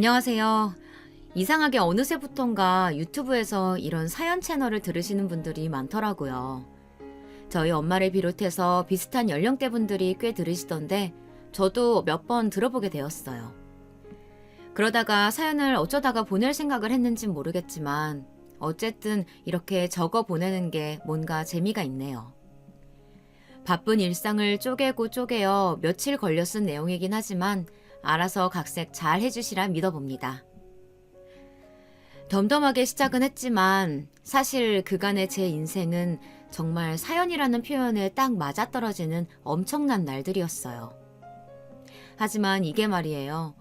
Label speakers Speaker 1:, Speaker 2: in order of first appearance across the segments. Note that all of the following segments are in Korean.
Speaker 1: 안녕하세요. 이상하게 어느새부턴가 유튜브에서 이런 사연 채널을 들으시는 분들이 많더라고요. 저희 엄마를 비롯해서 비슷한 연령대 분들이 꽤 들으시던데 저도 몇 번 들어보게 되었어요. 그러다가 사연을 어쩌다가 보낼 생각을 했는진 모르겠지만 어쨌든 이렇게 적어 보내는 게 뭔가 재미가 있네요. 바쁜 일상을 쪼개고 쪼개어 며칠 걸려 쓴 내용이긴 하지만 알아서 각색 잘 해주시라 믿어봅니다. 덤덤하게 시작은 했지만 사실 그간의 제 인생은 정말 사연이라는 표현에 딱 맞아떨어지는 엄청난 날들이었어요. 하지만 이게 말이에요.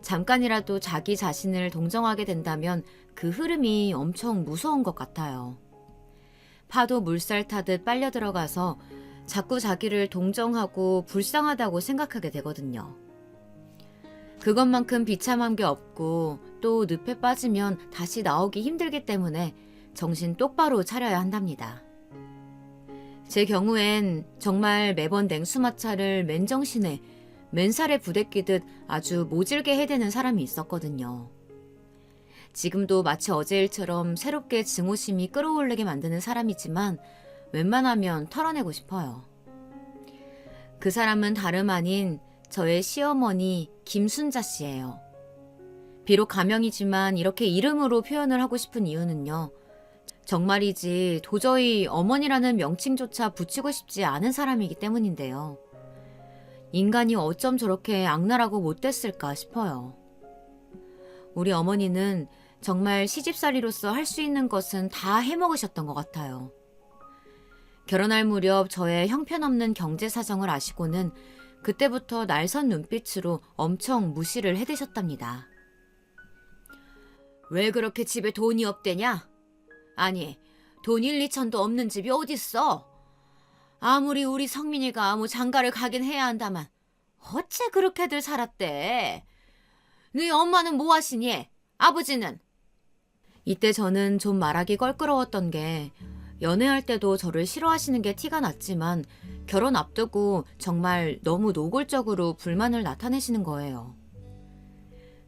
Speaker 1: 잠깐이라도 자기 자신을 동정하게 된다면 그 흐름이 엄청 무서운 것 같아요. 파도 물살 타듯 빨려 들어가서 자꾸 자기를 동정하고 불쌍하다고 생각하게 되거든요. 그것만큼 비참한 게 없고 또 늪에 빠지면 다시 나오기 힘들기 때문에 정신 똑바로 차려야 한답니다. 제 경우엔 정말 매번 냉수마차를 맨정신에 맨살에 부대끼듯 아주 모질게 해대는 사람이 있었거든요. 지금도 마치 어제 일처럼 새롭게 증오심이 끌어올리게 만드는 사람이지만 웬만하면 털어내고 싶어요. 그 사람은 다름 아닌 저의 시어머니 김순자 씨예요. 비록 가명이지만 이렇게 이름으로 표현을 하고 싶은 이유는요. 정말이지 도저히 어머니라는 명칭조차 붙이고 싶지 않은 사람이기 때문인데요. 인간이 어쩜 저렇게 악랄하고 못됐을까 싶어요. 우리 어머니는 정말 시집살이로서 할 수 있는 것은 다 해먹으셨던 것 같아요. 결혼할 무렵 저의 형편없는 경제 사정을 아시고는 그때부터 날선 눈빛으로 엄청 무시를 해대셨답니다. 왜 그렇게 집에 돈이 없대냐? 아니, 돈 1, 2천도 없는 집이 어딨어? 아무리 우리 성민이가 장가를 가긴 해야 한다만 어째 그렇게들 살았대? 너희 엄마는 뭐 하시니? 아버지는? 이때 저는 좀 말하기 껄끄러웠던 게 연애할 때도 저를 싫어하시는 게 티가 났지만 결혼 앞두고 정말 너무 노골적으로 불만을 나타내시는 거예요.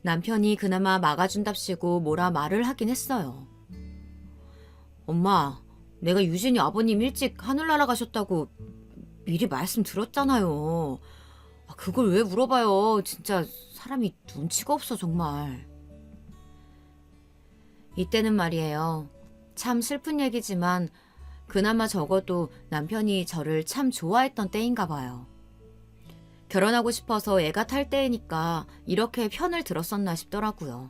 Speaker 1: 남편이 그나마 막아준답시고 뭐라 말을 하긴 했어요. 엄마, 내가 유진이 아버님 일찍 하늘나라 가셨다고 미리 말씀드렸잖아요. 그걸 왜 물어봐요. 진짜 사람이 눈치가 없어 정말. 이때는 말이에요. 참 슬픈 얘기지만 그나마 적어도 남편이 저를 참 좋아했던 때인가 봐요. 결혼하고 싶어서 애가 탈 때이니까 이렇게 편을 들었었나 싶더라고요.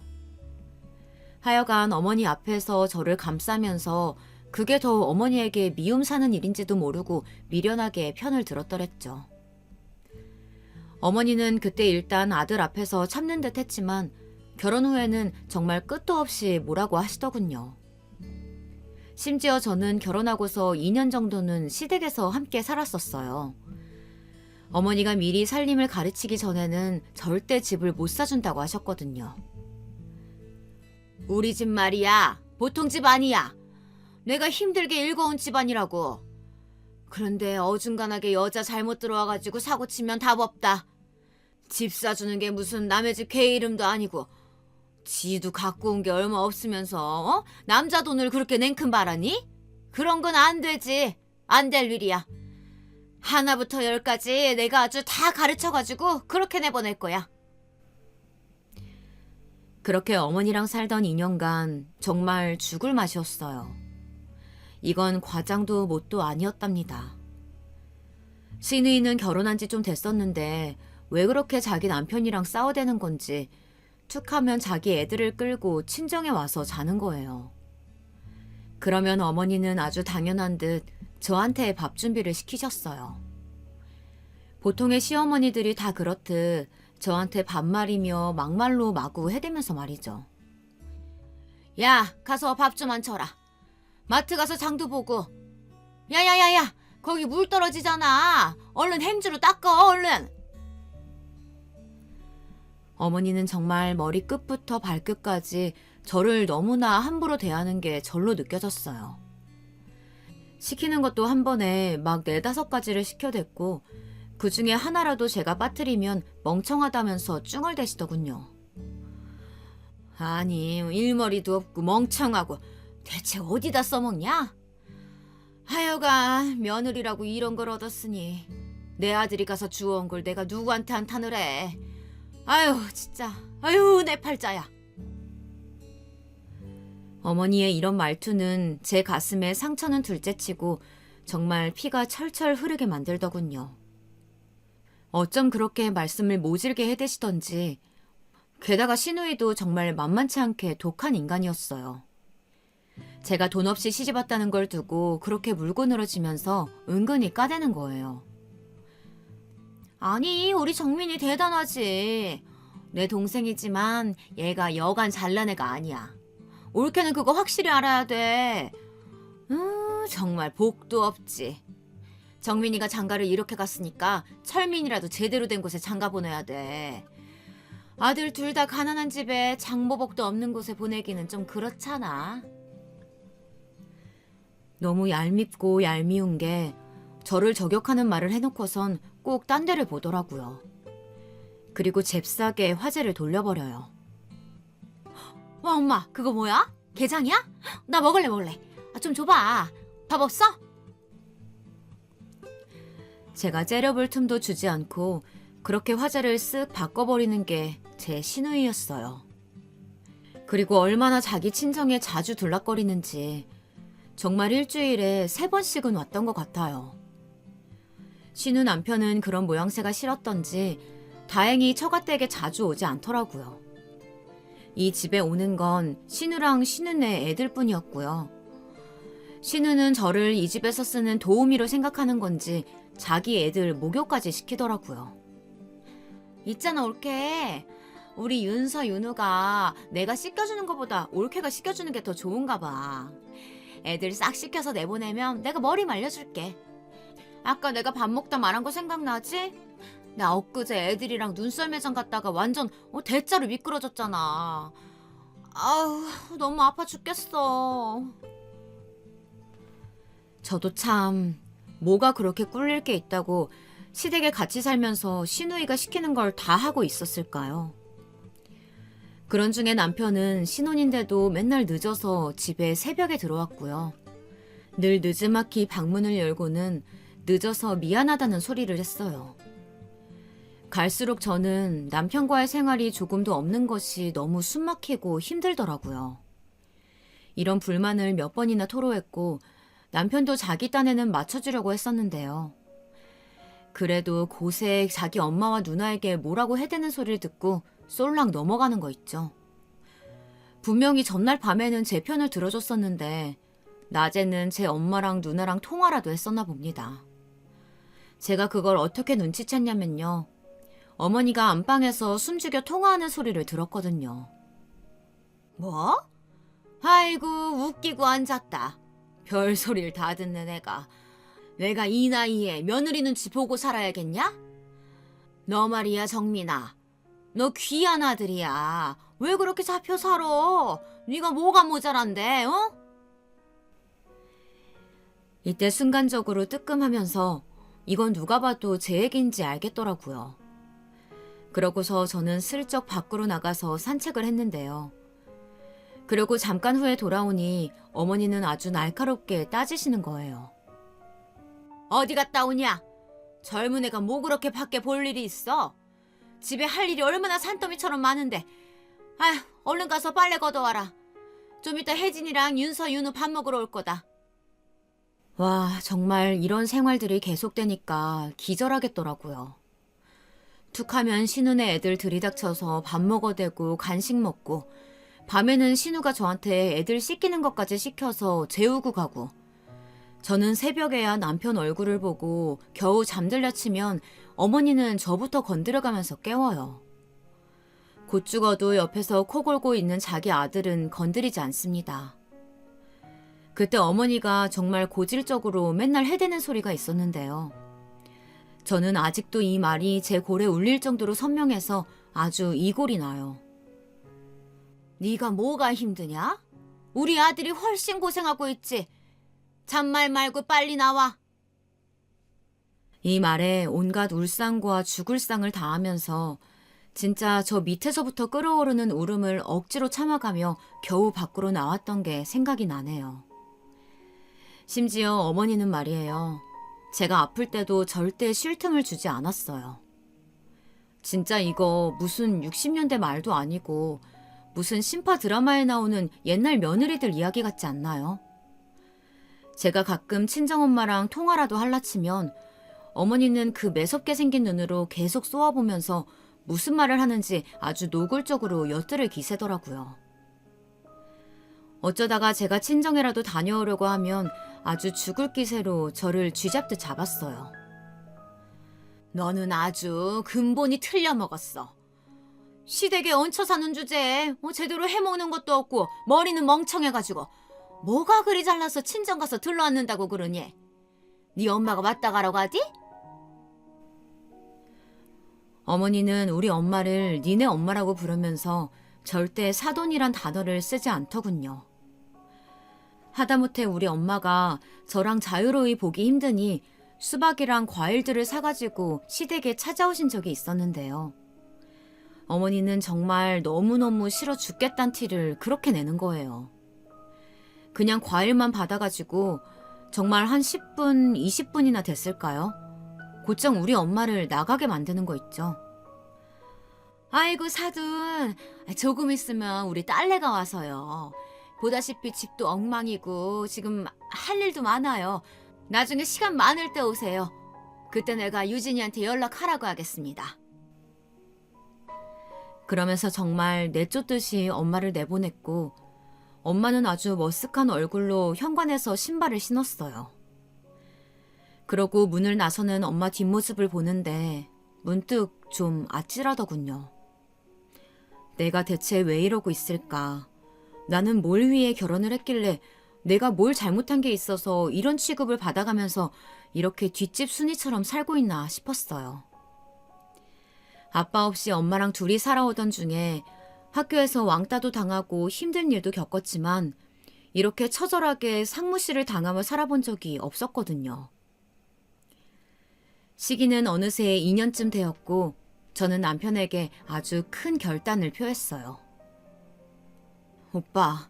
Speaker 1: 하여간 어머니 앞에서 저를 감싸면서 그게 더 어머니에게 미움 사는 일인지도 모르고 미련하게 편을 들었더랬죠. 어머니는 그때 일단 아들 앞에서 참는 듯 했지만 결혼 후에는 정말 끝도 없이 뭐라고 하시더군요. 심지어 저는 결혼하고서 2년 정도는 시댁에서 함께 살았었어요. 어머니가 미리 살림을 가르치기 전에는 절대 집을 못 사준다고 하셨거든요. 우리 집 말이야, 보통 집 아니야. 내가 힘들게 일궈온 집안이라고. 그런데 어중간하게 여자 잘못 들어와가지고 사고치면 답 없다. 집 사주는 게 무슨 남의 집 개 이름도 아니고 지도 갖고 온 게 얼마 없으면서 남자 돈을 그렇게 냉큼 바라니? 그런 건 안 되지. 안 될 일이야. 하나부터 10까지 내가 아주 다 가르쳐가지고 그렇게 내보낼 거야. 그렇게 어머니랑 살던 2년간 정말 죽을 맛이었어요. 이건 과장도 뭣도 아니었답니다. 신우이는 결혼한 지 좀 됐었는데 왜 그렇게 자기 남편이랑 싸워대는 건지 툭하면 자기 애들을 끌고 친정에 와서 자는 거예요. 그러면 어머니는 아주 당연한 듯 저한테 밥 준비를 시키셨어요. 보통의 시어머니들이 다 그렇듯 저한테 반말이며 막말로 마구 해대면서 말이죠. 야, 가서 밥 좀 안 쳐라. 마트 가서 장도 보고. 야야야야, 거기 물 떨어지잖아. 얼른 행주로 닦어, 얼른. 어머니는 정말 머리끝부터 발끝까지 저를 너무나 함부로 대하는 게 절로 느껴졌어요. 시키는 것도 한 번에 막 4-5가지를 시켜댔고 그 중에 하나라도 제가 빠뜨리면 멍청하다면서 쭝얼대시더군요. 아니, 일머리도 없고 멍청하고 대체 어디다 써먹냐? 하여간 며느리라고 이런 걸 얻었으니 내 아들이 가서 주워온 걸 내가 누구한테 한탄을 해. 아유, 진짜. 아유, 내 팔자야. 어머니의 이런 말투는 제 가슴에 상처는 둘째치고 정말 피가 철철 흐르게 만들더군요. 어쩜 그렇게 말씀을 모질게 해대시던지, 게다가 시누이도 정말 만만치 않게 독한 인간이었어요. 제가 돈 없이 시집왔다는 걸 두고 그렇게 물고 늘어지면서 은근히 까대는 거예요. 아니, 우리 정민이 대단하지. 내 동생이지만 얘가 여간 잘난 애가 아니야. 올케는 그거 확실히 알아야 돼. 정말 복도 없지. 정민이가 장가를 이렇게 갔으니까 철민이라도 제대로 된 곳에 장가 보내야 돼. 아들 둘 다 가난한 집에 장보복도 없는 곳에 보내기는 좀 그렇잖아. 너무 얄밉고 얄미운 게 저를 저격하는 말을 해놓고선 꼭 딴 데를 보더라고요. 그리고 잽싸게 화제를 돌려버려요. 와, 엄마, 그거 뭐야? 게장이야? 나 먹을래. 좀 줘봐. 밥 없어? 제가 째려볼 틈도 주지 않고 그렇게 화제를 쓱 바꿔버리는 게 제 시누이였어요. 그리고 얼마나 자기 친정에 자주 들락거리는지 정말 일주일에 3번씩은 왔던 것 같아요. 시누 남편은 그런 모양새가 싫었던지 다행히 처갓댁에 자주 오지 않더라고요. 이 집에 오는 건 시누랑 시누네 애들뿐이었고요. 시누는 저를 이 집에서 쓰는 도우미로 생각하는 건지 자기 애들 목욕까지 시키더라고요. 있잖아, 올케. 우리 윤서 윤우가 내가 씻겨주는 것보다 올케가 씻겨주는 게 더 좋은가 봐. 애들 싹 씻겨서 내보내면 내가 머리 말려줄게. 아까 내가 밥 먹다 말한 거 생각나지? 나 엊그제 애들이랑 눈썰 매장 갔다가 완전 대자로 미끄러졌잖아. 아우, 너무 아파 죽겠어. 저도 참 뭐가 그렇게 꿀릴 게 있다고 시댁에 같이 살면서 시누이가 시키는 걸 다 하고 있었을까요? 그런 중에 남편은 신혼인데도 맨날 늦어서 집에 새벽에 들어왔고요. 늘 느지막이 방문을 열고는 늦어서 미안하다는 소리를 했어요. 갈수록 저는 남편과의 생활이 조금도 없는 것이 너무 숨막히고 힘들더라고요. 이런 불만을 몇 번이나 토로했고 남편도 자기 딴에는 맞춰주려고 했었는데요. 그래도 고세 자기 엄마와 누나에게 뭐라고 해대는 소리를 듣고 쏠락 넘어가는 거 있죠. 분명히 전날 밤에는 제 편을 들어줬었는데 낮에는 제 엄마랑 누나랑 통화라도 했었나 봅니다. 제가 그걸 어떻게 눈치챘냐면요. 어머니가 안방에서 숨죽여 통화하는 소리를 들었거든요. 뭐? 아이고, 웃기고 앉았다. 별소리를 다 듣는 애가. 내가 이 나이에 며느리 눈치 보고 살아야겠냐? 너 말이야, 정민아. 너 귀한 아들이야. 왜 그렇게 잡혀 살아? 네가 뭐가 모자란데, 어? 이때 순간적으로 뜨끔하면서 이건 누가 봐도 제 얘기인지 알겠더라고요. 그러고서 저는 슬쩍 밖으로 나가서 산책을 했는데요. 그리고 잠깐 후에 돌아오니 어머니는 아주 날카롭게 따지시는 거예요. 어디 갔다 오냐? 젊은 애가 뭐 그렇게 밖에 볼 일이 있어? 집에 할 일이 얼마나 산더미처럼 많은데. 아휴, 얼른 가서 빨래 걷어와라. 좀 이따 혜진이랑 윤서, 윤우 밥 먹으러 올 거다. 와, 정말 이런 생활들이 계속되니까 기절하겠더라고요. 툭하면 신우네 애들 들이닥쳐서 밥 먹어대고 간식 먹고, 밤에는 신우가 저한테 애들 씻기는 것까지 시켜서 재우고 가고, 저는 새벽에야 남편 얼굴을 보고 겨우 잠들려 치면 어머니는 저부터 건드려가면서 깨워요. 곧 죽어도 옆에서 코 골고 있는 자기 아들은 건드리지 않습니다. 그때 어머니가 정말 고질적으로 맨날 해대는 소리가 있었는데요. 저는 아직도 이 말이 제 골에 울릴 정도로 선명해서 아주 이골이 나요. 네가 뭐가 힘드냐? 우리 아들이 훨씬 고생하고 있지. 잔말 말고 빨리 나와. 이 말에 온갖 울상과 죽을상을 다하면서 진짜 저 밑에서부터 끓어오르는 울음을 억지로 참아가며 겨우 밖으로 나왔던 게 생각이 나네요. 심지어 어머니는 말이에요. 제가 아플 때도 절대 쉴 틈을 주지 않았어요. 진짜 이거 무슨 60년대 말도 아니고 무슨 신파 드라마에 나오는 옛날 며느리들 이야기 같지 않나요? 제가 가끔 친정엄마랑 통화라도 할라치면 어머니는 그 매섭게 생긴 눈으로 계속 쏘아보면서 무슨 말을 하는지 아주 노골적으로 엿들을 기세더라고요. 어쩌다가 제가 친정에라도 다녀오려고 하면 아주 죽을 기세로 저를 쥐잡듯 잡았어요. 너는 아주 근본이 틀려먹었어. 시댁에 얹혀 사는 주제에 제대로 해먹는 것도 없고 머리는 멍청해가지고 뭐가 그리 잘나서 친정 가서 들러앉는다고 그러니? 네 엄마가 맞다 가라고 하디? 어머니는 우리 엄마를 니네 엄마라고 부르면서 절대 사돈이란 단어를 쓰지 않더군요. 하다못해 우리 엄마가 저랑 자유로이 보기 힘드니 수박이랑 과일들을 사가지고 시댁에 찾아오신 적이 있었는데요. 어머니는 정말 너무너무 싫어 죽겠단 티를 그렇게 내는 거예요. 그냥 과일만 받아가지고 정말 한 10분, 20분이나 됐을까요? 곧장 우리 엄마를 나가게 만드는 거 있죠. 아이고 사돈, 조금 있으면 우리 딸내가 와서요. 보다시피 집도 엉망이고 지금 할 일도 많아요. 나중에 시간 많을 때 오세요. 그때 내가 유진이한테 연락하라고 하겠습니다. 그러면서 정말 내쫓듯이 엄마를 내보냈고 엄마는 아주 머쓱한 얼굴로 현관에서 신발을 신었어요. 그러고 문을 나서는 엄마 뒷모습을 보는데 문득 좀 아찔하더군요. 내가 대체 왜 이러고 있을까? 나는 뭘 위해 결혼을 했길래 내가 뭘 잘못한 게 있어서 이런 취급을 받아가면서 이렇게 뒷집 순이처럼 살고 있나 싶었어요. 아빠 없이 엄마랑 둘이 살아오던 중에 학교에서 왕따도 당하고 힘든 일도 겪었지만 이렇게 처절하게 상무실을 당하며 살아본 적이 없었거든요. 시기는 어느새 2년쯤 되었고 저는 남편에게 아주 큰 결단을 표했어요. 오빠,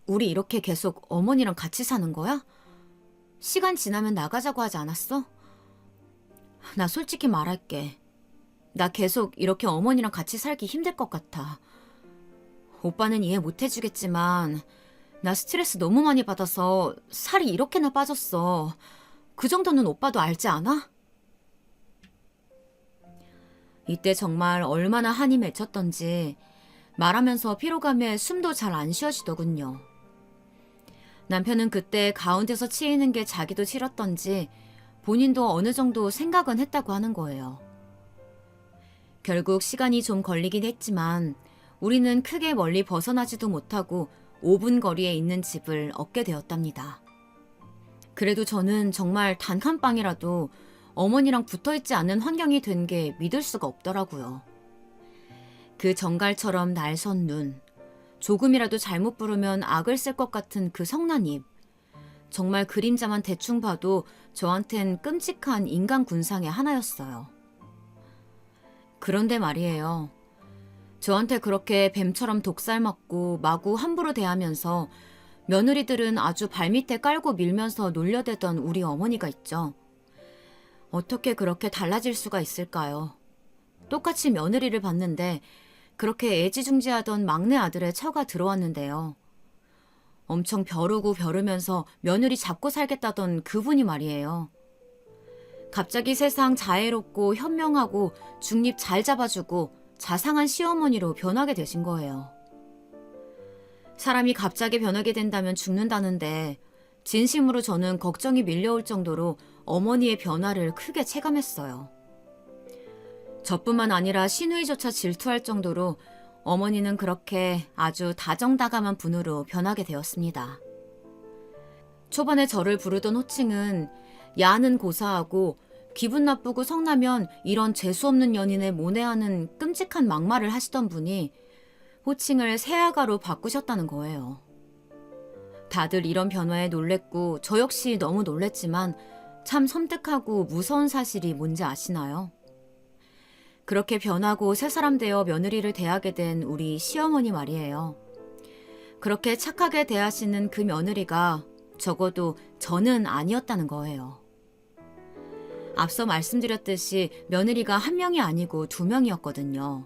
Speaker 1: 우리 이렇게 계속 어머니랑 같이 사는 거야? 시간 지나면 나가자고 하지 않았어? 나 솔직히 말할게. 나 계속 이렇게 어머니랑 같이 살기 힘들 것 같아. 오빠는 이해 못 해주겠지만 나 스트레스 너무 많이 받아서 살이 이렇게나 빠졌어. 그 정도는 오빠도 알지 않아? 이때 정말 얼마나 한이 맺혔던지 말하면서 피로감에 숨도 잘 안 쉬어지더군요. 남편은 그때 가운데서 치이는 게 자기도 싫었던지 본인도 어느 정도 생각은 했다고 하는 거예요. 결국 시간이 좀 걸리긴 했지만 우리는 크게 멀리 벗어나지도 못하고 5분 거리에 있는 집을 얻게 되었답니다. 그래도 저는 정말 단 한 방이라도 어머니랑 붙어있지 않은 환경이 된 게 믿을 수가 없더라고요. 그 정갈처럼 날선 눈, 조금이라도 잘못 부르면 악을 쓸 것 같은 그 성난 입, 정말 그림자만 대충 봐도 저한텐 끔찍한 인간 군상의 하나였어요. 그런데 말이에요. 저한테 그렇게 뱀처럼 독살 맞고 마구 함부로 대하면서 며느리들은 아주 발밑에 깔고 밀면서 놀려대던 우리 어머니가 있죠. 어떻게 그렇게 달라질 수가 있을까요? 똑같이 며느리를 봤는데 그렇게 애지중지하던 막내 아들의 처가 들어왔는데요. 엄청 벼르고 벼르면서 며느리 잡고 살겠다던 그분이 말이에요. 갑자기 세상 자애롭고 현명하고 중립 잘 잡아주고 자상한 시어머니로 변하게 되신 거예요. 사람이 갑자기 변하게 된다면 죽는다는데 진심으로 저는 걱정이 밀려올 정도로 어머니의 변화를 크게 체감했어요. 저뿐만 아니라 시누이조차 질투할 정도로 어머니는 그렇게 아주 다정다감한 분으로 변하게 되었습니다. 초반에 저를 부르던 호칭은 야는 고사하고 기분 나쁘고 성나면 이런 재수없는 연인을 모내하는 끔찍한 막말을 하시던 분이 호칭을 새아가로 바꾸셨다는 거예요. 다들 이런 변화에 놀랬고 저 역시 너무 놀랬지만 참 섬뜩하고 무서운 사실이 뭔지 아시나요? 그렇게 변하고 새 사람 되어 며느리를 대하게 된 우리 시어머니 말이에요. 그렇게 착하게 대하시는 그 며느리가 적어도 저는 아니었다는 거예요. 앞서 말씀드렸듯이 며느리가 한 명이 아니고 두 명이었거든요.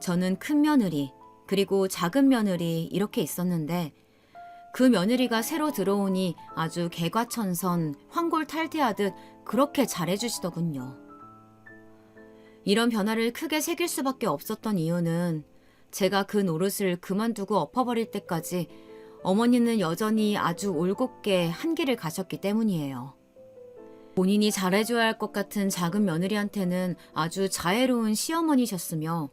Speaker 1: 저는 큰 며느리, 그리고 작은 며느리 이렇게 있었는데 그 며느리가 새로 들어오니 아주 개과천선, 황골탈퇴하듯 그렇게 잘해주시더군요. 이런 변화를 크게 새길 수밖에 없었던 이유는 제가 그 노릇을 그만두고 엎어버릴 때까지 어머니는 여전히 아주 올곧게 한 길을 가셨기 때문이에요. 본인이 잘해줘야 할 것 같은 작은 며느리한테는 아주 자애로운 시어머니셨으며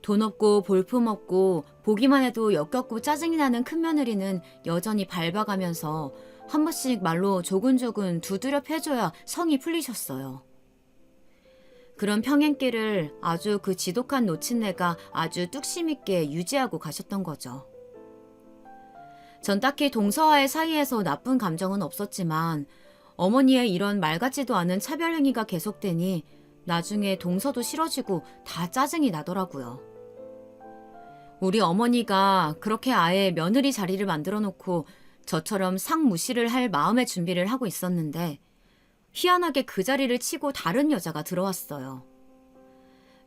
Speaker 1: 돈 없고 볼품 없고 보기만 해도 역겹고 짜증이 나는 큰 며느리는 여전히 밟아가면서 한 번씩 말로 조근조근 두드려 패줘야 성이 풀리셨어요. 그런 평행길을 아주 그 지독한 노친네가 아주 뚝심 있게 유지하고 가셨던 거죠. 전 딱히 동서와의 사이에서 나쁜 감정은 없었지만 어머니의 이런 말 같지도 않은 차별 행위가 계속되니 나중에 동서도 싫어지고 다 짜증이 나더라고요. 우리 어머니가 그렇게 아예 며느리 자리를 만들어 놓고 저처럼 상무시를 할 마음의 준비를 하고 있었는데 희한하게 그 자리를 치고 다른 여자가 들어왔어요.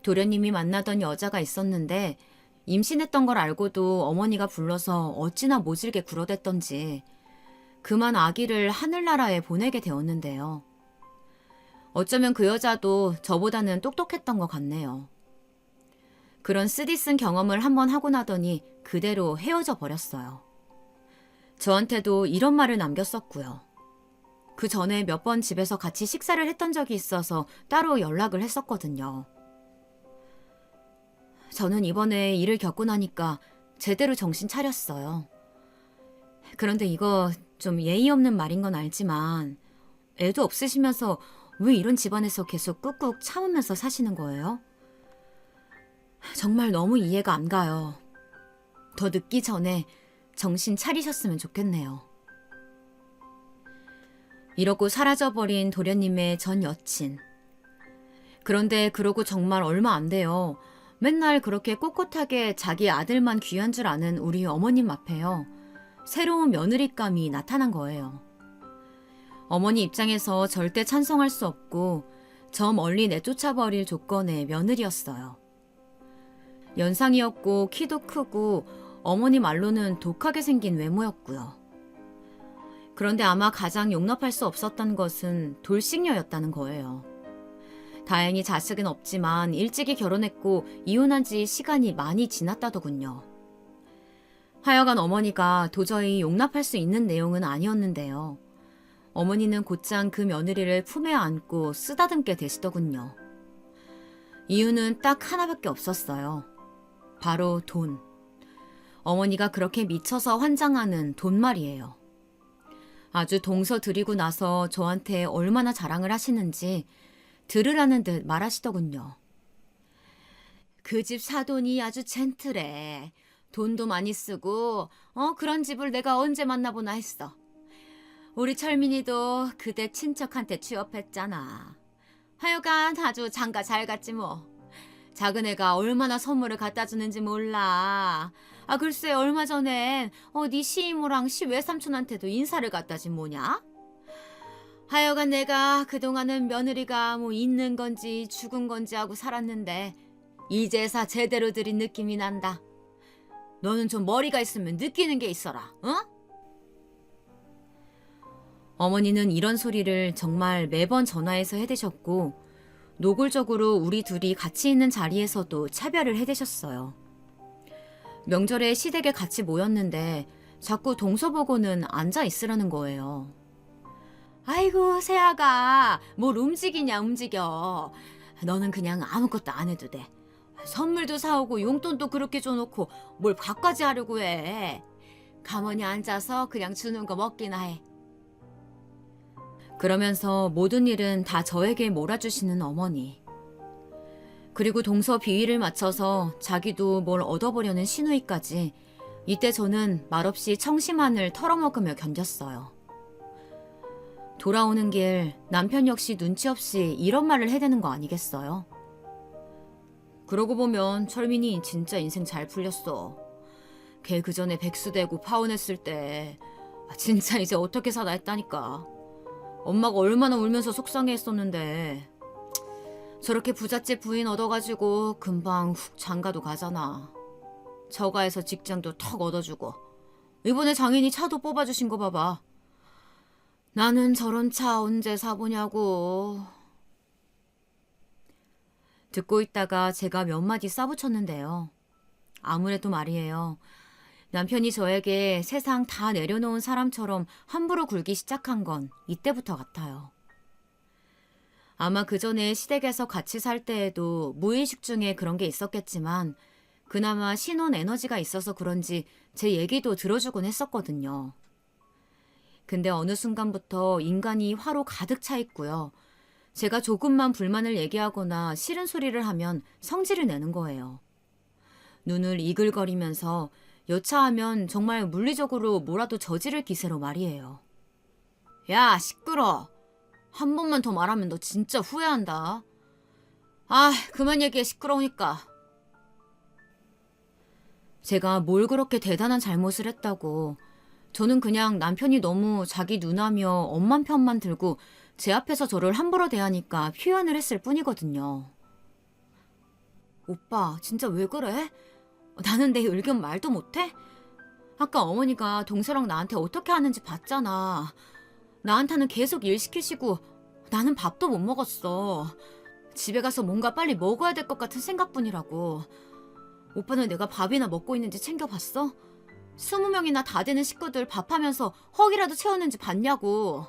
Speaker 1: 도련님이 만나던 여자가 있었는데 임신했던 걸 알고도 어머니가 불러서 어찌나 모질게 굴어댔던지 그만 아기를 하늘나라에 보내게 되었는데요. 어쩌면 그 여자도 저보다는 똑똑했던 것 같네요. 그런 쓰디쓴 경험을 한번 하고 나더니 그대로 헤어져 버렸어요. 저한테도 이런 말을 남겼었고요. 그 전에 몇 번 집에서 같이 식사를 했던 적이 있어서 따로 연락을 했었거든요. 저는 이번에 일을 겪고 나니까 제대로 정신 차렸어요. 그런데 이거 좀 예의 없는 말인 건 알지만 애도 없으시면서 왜 이런 집안에서 계속 꾹꾹 참으면서 사시는 거예요? 정말 너무 이해가 안 가요. 더 늦기 전에 정신 차리셨으면 좋겠네요. 이러고 사라져버린 도련님의 전 여친. 그런데 그러고 정말 얼마 안 돼요. 맨날 그렇게 꼿꼿하게 자기 아들만 귀한 줄 아는 우리 어머님 앞에요. 새로운 며느리감이 나타난 거예요. 어머니 입장에서 절대 찬성할 수 없고 저 멀리 내쫓아버릴 조건의 며느리였어요. 연상이었고 키도 크고 어머니 말로는 독하게 생긴 외모였고요. 그런데 아마 가장 용납할 수 없었던 것은 돌싱녀였다는 거예요. 다행히 자식은 없지만 일찍이 결혼했고 이혼한 지 시간이 많이 지났다더군요. 하여간 어머니가 도저히 용납할 수 있는 내용은 아니었는데요. 어머니는 곧장 그 며느리를 품에 안고 쓰다듬게 되시더군요. 이유는 딱 하나밖에 없었어요. 바로 돈. 어머니가 그렇게 미쳐서 환장하는 돈 말이에요. 아주 동서 드리고 나서 저한테 얼마나 자랑을 하시는지 들으라는 듯 말하시더군요. 그 집 사돈이 아주 젠틀해. 돈도 많이 쓰고 그런 집을 내가 언제 만나보나 했어. 우리 철민이도 그대 친척한테 취업했잖아. 하여간 아주 장가 잘 갔지 뭐. 작은 애가 얼마나 선물을 갖다 주는지 몰라. 글쎄 얼마 전엔 네 시이모랑 시외삼촌한테도 인사를 갖다 준 뭐냐? 하여간 내가 그동안은 며느리가 뭐 있는 건지 죽은 건지 하고 살았는데 이제사 제대로 들인 느낌이 난다. 너는 좀 머리가 있으면 느끼는 게 있어라. 어? 어머니는 이런 소리를 정말 매번 전화해서 해대셨고 노골적으로 우리 둘이 같이 있는 자리에서도 차별을 해대셨어요. 명절에 시댁에 같이 모였는데 자꾸 동서보고는 앉아 있으라는 거예요. 아이고 새아가 뭘 움직이냐 움직여. 너는 그냥 아무것도 안 해도 돼. 선물도 사오고 용돈도 그렇게 줘놓고 뭘 갖가지 하려고 해. 가만히 앉아서 그냥 주는 거 먹기나 해. 그러면서 모든 일은 다 저에게 몰아주시는 어머니. 그리고 동서 비위를 맞춰서 자기도 뭘 얻어보려는 시누이까지 이때 저는 말없이 청심환을 털어먹으며 견뎠어요. 돌아오는 길 남편 역시 눈치 없이 이런 말을 해대는 거 아니겠어요? 그러고 보면 철민이 진짜 인생 잘 풀렸어. 걔 그전에 백수되고 파혼했을 때 진짜 이제 어떻게 사나 했다니까. 엄마가 얼마나 울면서 속상해했었는데 저렇게 부잣집 부인 얻어가지고 금방 훅 장가도 가잖아. 저가에서 직장도 턱 얻어주고 이번에 장인이 차도 뽑아주신 거 봐봐. 나는 저런 차 언제 사보냐고. 듣고 있다가 제가 몇 마디 싸붙였는데요. 아무래도 말이에요. 남편이 저에게 세상 다 내려놓은 사람처럼 함부로 굴기 시작한 건 이때부터 같아요. 아마 그 전에 시댁에서 같이 살 때에도 무의식 중에 그런 게 있었겠지만 그나마 신혼 에너지가 있어서 그런지 제 얘기도 들어주곤 했었거든요. 근데 어느 순간부터 인간이 화로 가득 차 있고요. 제가 조금만 불만을 얘기하거나 싫은 소리를 하면 성질을 내는 거예요. 눈을 이글거리면서 여차하면 정말 물리적으로 뭐라도 저지를 기세로 말이에요. 야, 시끄러. 한 번만 더 말하면 너 진짜 후회한다. 아, 그만 얘기해, 시끄러우니까. 제가 뭘 그렇게 대단한 잘못을 했다고. 저는 그냥 남편이 너무 자기 누나며 엄마 편만 들고 제 앞에서 저를 함부로 대하니까 표현을 했을 뿐이거든요. 오빠, 진짜 왜 그래? 나는 내 의견 말도 못해? 아까 어머니가 동서랑 나한테 어떻게 하는지 봤잖아. 나한테는 계속 일 시키시고 나는 밥도 못 먹었어. 집에 가서 뭔가 빨리 먹어야 될 것 같은 생각뿐이라고. 오빠는 내가 밥이나 먹고 있는지 챙겨봤어? 20명이나 다 되는 식구들 밥하면서 허기라도 채웠는지 봤냐고.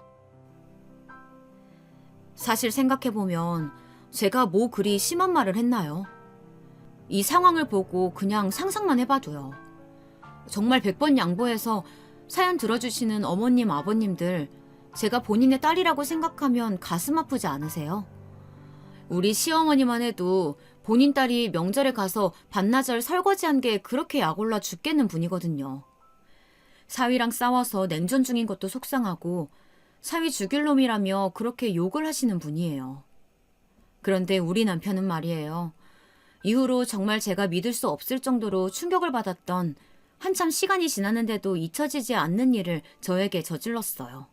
Speaker 1: 사실 생각해보면 제가 뭐 그리 심한 말을 했나요? 이 상황을 보고 그냥 상상만 해봐도요. 정말 100번 양보해서 사연 들어주시는 어머님, 아버님들, 제가 본인의 딸이라고 생각하면 가슴 아프지 않으세요? 우리 시어머니만 해도 본인 딸이 명절에 가서 반나절 설거지한 게 그렇게 약올라 죽겠는 분이거든요. 사위랑 싸워서 냉전 중인 것도 속상하고 사위 죽일 놈이라며 그렇게 욕을 하시는 분이에요. 그런데 우리 남편은 말이에요. 이후로 정말 제가 믿을 수 없을 정도로 충격을 받았던 한참 시간이 지났는데도 잊혀지지 않는 일을 저에게 저질렀어요.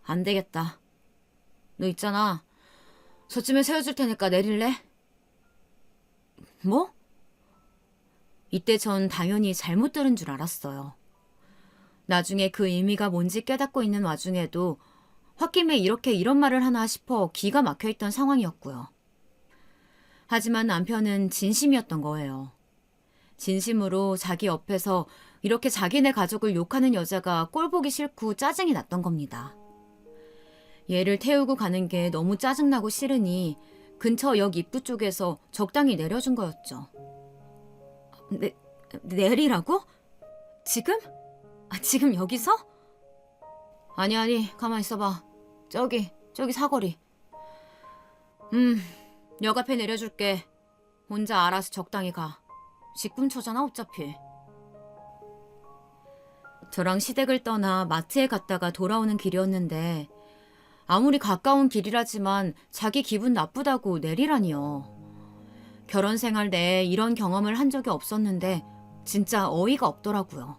Speaker 1: 안 되겠다. 너 있잖아. 저쯤에 세워줄 테니까 내릴래? 뭐? 이때 전 당연히 잘못 들은 줄 알았어요. 나중에 그 의미가 뭔지 깨닫고 있는 와중에도 홧김에 이렇게 이런 말을 하나 싶어 기가 막혀있던 상황이었고요. 하지만 남편은 진심이었던 거예요. 진심으로 자기 옆에서 이렇게 자기네 가족을 욕하는 여자가 꼴보기 싫고 짜증이 났던 겁니다. 얘를 태우고 가는 게 너무 짜증나고 싫으니 근처 역 입구 쪽에서 적당히 내려준 거였죠. 내리라고? 지금? 지금 여기서? 아니, 가만 있어봐. 저기 사거리. 역 앞에 내려줄게. 혼자 알아서 적당히 가. 직분처잖아 어차피. 저랑 시댁을 떠나 마트에 갔다가 돌아오는 길이었는데 아무리 가까운 길이라지만 자기 기분 나쁘다고 내리라니요. 결혼 생활 내에 이런 경험을 한 적이 없었는데 진짜 어이가 없더라고요.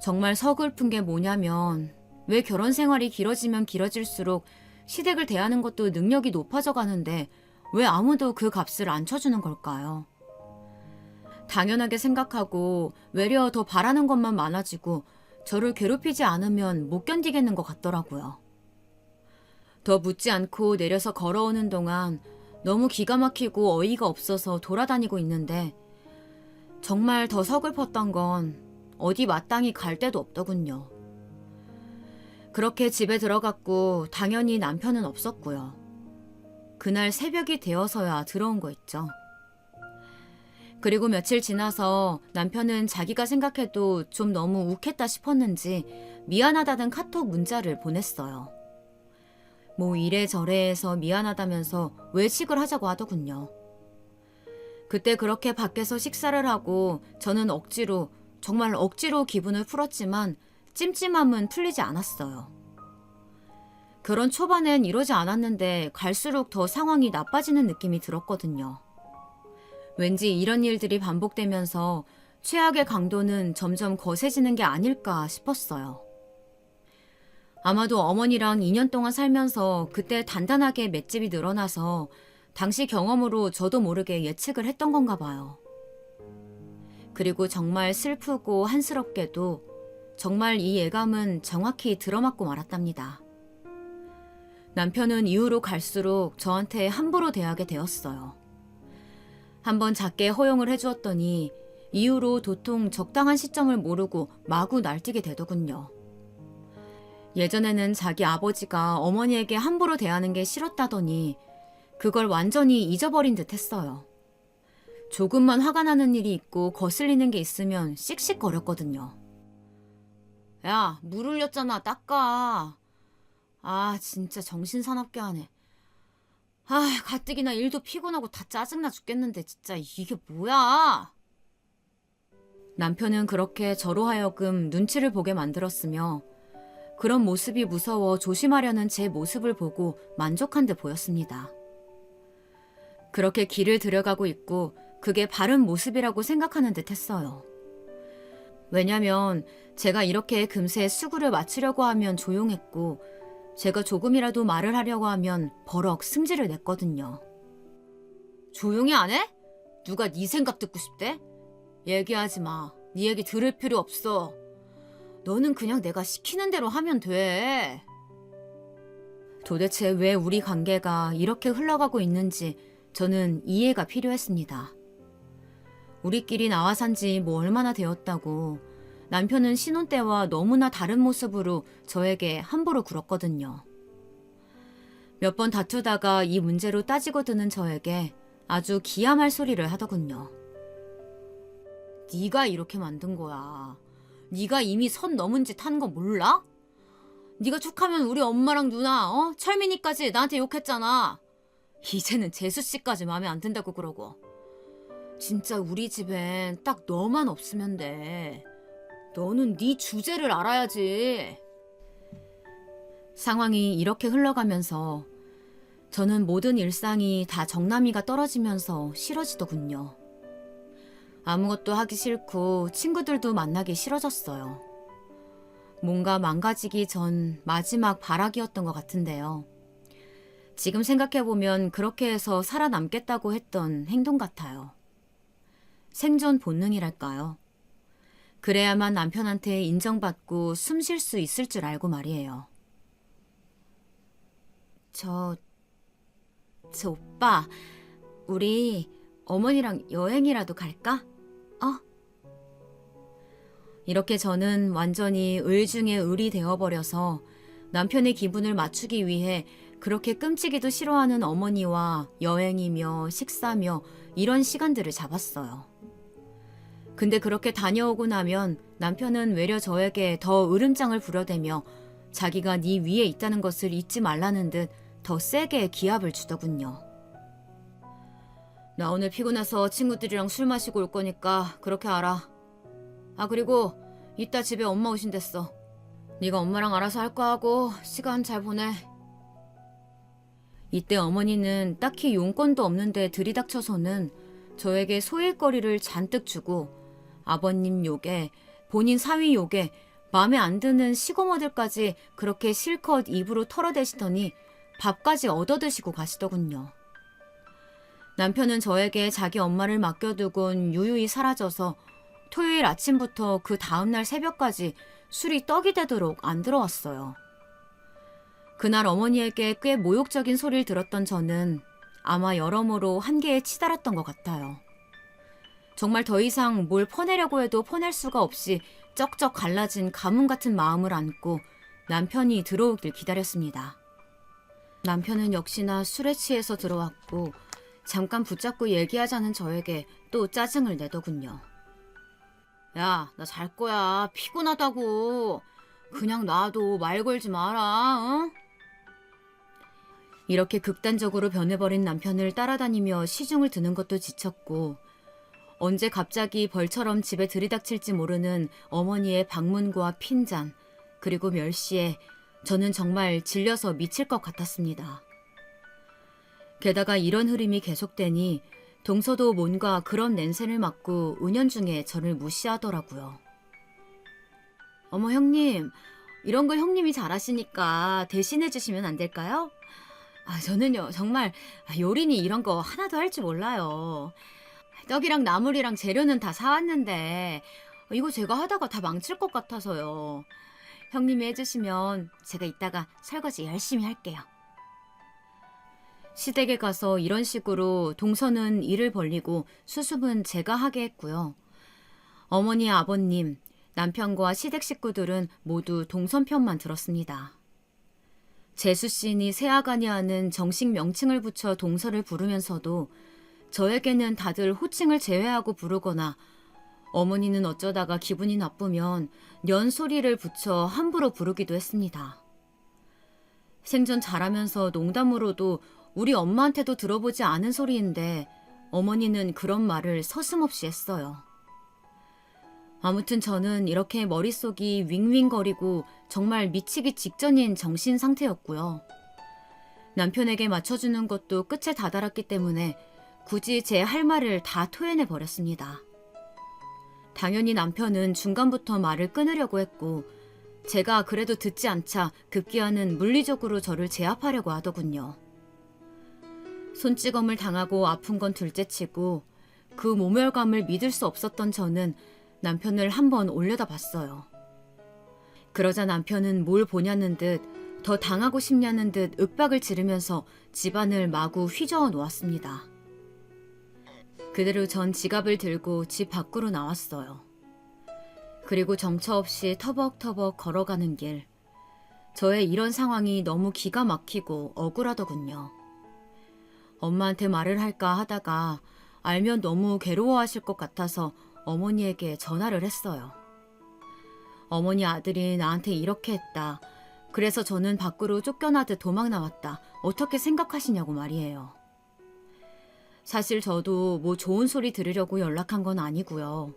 Speaker 1: 정말 서글픈 게 뭐냐면 왜 결혼 생활이 길어지면 길어질수록 시댁을 대하는 것도 능력이 높아져 가는데 왜 아무도 그 값을 안 쳐주는 걸까요? 당연하게 생각하고 외려 더 바라는 것만 많아지고 저를 괴롭히지 않으면 못 견디겠는 것 같더라고요. 더 묻지 않고 내려서 걸어오는 동안 너무 기가 막히고 어이가 없어서 돌아다니고 있는데 정말 더 서글펐던 건 어디 마땅히 갈 데도 없더군요. 그렇게 집에 들어갔고 당연히 남편은 없었고요. 그날 새벽이 되어서야 들어온 거 있죠. 그리고 며칠 지나서 남편은 자기가 생각해도 좀 너무 욱했다 싶었는지 미안하다는 카톡 문자를 보냈어요. 뭐 이래저래 해서 미안하다면서 외식을 하자고 하더군요. 그때 그렇게 밖에서 식사를 하고 저는 정말 억지로 기분을 풀었지만 찜찜함은 풀리지 않았어요. 결혼 초반엔 이러지 않았는데 갈수록 더 상황이 나빠지는 느낌이 들었거든요. 왠지 이런 일들이 반복되면서 최악의 강도는 점점 거세지는 게 아닐까 싶었어요. 아마도 어머니랑 2년 동안 살면서 그때 단단하게 맷집이 늘어나서 당시 경험으로 저도 모르게 예측을 했던 건가 봐요. 그리고 정말 슬프고 한스럽게도 정말 이 예감은 정확히 들어맞고 말았답니다. 남편은 이후로 갈수록 저한테 함부로 대하게 되었어요. 한번 작게 허용을 해주었더니 이후로 도통 적당한 시점을 모르고 마구 날뛰게 되더군요. 예전에는 자기 아버지가 어머니에게 함부로 대하는 게 싫었다더니 그걸 완전히 잊어버린 듯 했어요. 조금만 화가 나는 일이 있고 거슬리는 게 있으면 씩씩거렸거든요. 야, 물 흘렸잖아. 닦아. 아, 진짜 정신사납게 하네. 아, 가뜩이나 일도 피곤하고 다 짜증나 죽겠는데 진짜 이게 뭐야? 남편은 그렇게 저로 하여금 눈치를 보게 만들었으며 그런 모습이 무서워 조심하려는 제 모습을 보고 만족한 듯 보였습니다. 그렇게 길을 들여가고 있고 그게 바른 모습이라고 생각하는 듯 했어요. 왜냐면 제가 이렇게 금세 수구를 맞추려고 하면 조용했고 제가 조금이라도 말을 하려고 하면 버럭 승질을 냈거든요. 조용히 안 해? 누가 네 생각 듣고 싶대? 얘기하지 마. 네 얘기 들을 필요 없어. 너는 그냥 내가 시키는 대로 하면 돼. 도대체 왜 우리 관계가 이렇게 흘러가고 있는지 저는 이해가 필요했습니다. 우리끼리 나와 산 지 뭐 얼마나 되었다고 남편은 신혼 때와 너무나 다른 모습으로 저에게 함부로 굴었거든요. 몇 번 다투다가 이 문제로 따지고 드는 저에게 아주 기함할 소리를 하더군요. 네가 이렇게 만든 거야. 네가 이미 선 넘은 짓 한 거 몰라? 네가 툭하면 우리 엄마랑 누나, 철민이까지 나한테 욕했잖아. 이제는 재수씨까지 마음에 안 든다고 그러고. 진짜 우리 집엔 딱 너만 없으면 돼. 너는 네 주제를 알아야지. 상황이 이렇게 흘러가면서 저는 모든 일상이 다 정남이가 떨어지면서 싫어지더군요. 아무것도 하기 싫고 친구들도 만나기 싫어졌어요. 뭔가 망가지기 전 마지막 발악이었던 것 같은데요. 지금 생각해보면 그렇게 해서 살아남겠다고 했던 행동 같아요. 생존 본능이랄까요. 그래야만 남편한테 인정받고 숨 쉴 수 있을 줄 알고 말이에요. 저 오빠, 우리 어머니랑 여행이라도 갈까? 이렇게 저는 완전히 을 중에 을이 되어버려서 남편의 기분을 맞추기 위해 그렇게 끔찍이도 싫어하는 어머니와 여행이며 식사며 이런 시간들을 잡았어요. 근데 그렇게 다녀오고 나면 남편은 외려 저에게 더 으름장을 부려대며 자기가 네 위에 있다는 것을 잊지 말라는 듯 더 세게 기합을 주더군요. 나 오늘 피곤해서 친구들이랑 술 마시고 올 거니까 그렇게 알아. 아, 그리고 이따 집에 엄마 오신댔어. 네가 엄마랑 알아서 할 거 하고 시간 잘 보내. 이때 어머니는 딱히 용건도 없는데 들이닥쳐서는 저에게 소일거리를 잔뜩 주고 아버님 욕에 본인 사위 욕에 마음에 안 드는 시고모들까지 그렇게 실컷 입으로 털어대시더니 밥까지 얻어드시고 가시더군요. 남편은 저에게 자기 엄마를 맡겨두곤 유유히 사라져서 토요일 아침부터 그 다음날 새벽까지 술이 떡이 되도록 안 들어왔어요. 그날 어머니에게 꽤 모욕적인 소리를 들었던 저는 아마 여러모로 한계에 치달았던 것 같아요. 정말 더 이상 뭘 퍼내려고 해도 퍼낼 수가 없이 쩍쩍 갈라진 가뭄 같은 마음을 안고 남편이 들어오길 기다렸습니다. 남편은 역시나 술에 취해서 들어왔고 잠깐 붙잡고 얘기하자는 저에게 또 짜증을 내더군요. 야, 나 잘 거야. 피곤하다고. 그냥 놔둬. 말 걸지 마라. 어? 이렇게 극단적으로 변해버린 남편을 따라다니며 시중을 드는 것도 지쳤고 언제 갑자기 벌처럼 집에 들이닥칠지 모르는 어머니의 방문과 핀잔 그리고 멸시에 저는 정말 질려서 미칠 것 같았습니다. 게다가 이런 흐름이 계속되니 동서도 뭔가 그런 냄새를 맡고 은연중에 저를 무시하더라고요. 어머 형님, 이런 걸 형님이 잘하시니까 대신해 주시면 안 될까요? 저는요 정말 요리니 이런 거 하나도 할 줄 몰라요. 떡이랑 나물이랑 재료는 다 사왔는데 이거 제가 하다가 다 망칠 것 같아서요. 형님이 해주시면 제가 이따가 설거지 열심히 할게요. 시댁에 가서 이런 식으로 동서는 일을 벌리고 수습은 제가 하게 했고요. 어머니, 아버님, 남편과 시댁 식구들은 모두 동선 편만 들었습니다. 재수 씨니 세아가니 하는 정식 명칭을 붙여 동서를 부르면서도 저에게는 다들 호칭을 제외하고 부르거나 어머니는 어쩌다가 기분이 나쁘면 년 소리를 붙여 함부로 부르기도 했습니다. 생전 잘하면서 농담으로도 우리 엄마한테도 들어보지 않은 소리인데 어머니는 그런 말을 서슴없이 했어요. 아무튼 저는 이렇게 머릿속이 윙윙거리고 정말 미치기 직전인 정신 상태였고요. 남편에게 맞춰주는 것도 끝에 다다랐기 때문에 굳이 제 할 말을 다 토해내 버렸습니다. 당연히 남편은 중간부터 말을 끊으려고 했고 제가 그래도 듣지 않자 급기야는 물리적으로 저를 제압하려고 하더군요. 손찌검을 당하고 아픈 건 둘째치고 그 모멸감을 믿을 수 없었던 저는 남편을 한번 올려다봤어요. 그러자 남편은 뭘 보냐는 듯 더 당하고 싶냐는 듯 윽박을 지르면서 집안을 마구 휘저어 놓았습니다. 그대로 전 지갑을 들고 집 밖으로 나왔어요. 그리고 정처 없이 터벅터벅 걸어가는 길. 저의 이런 상황이 너무 기가 막히고 억울하더군요. 엄마한테 말을 할까 하다가 알면 너무 괴로워하실 것 같아서 어머니에게 전화를 했어요. 어머니 아들이 나한테 이렇게 했다. 그래서 저는 밖으로 쫓겨나듯 도망 나왔다. 어떻게 생각하시냐고 말이에요. 사실 저도 뭐 좋은 소리 들으려고 연락한 건 아니고요.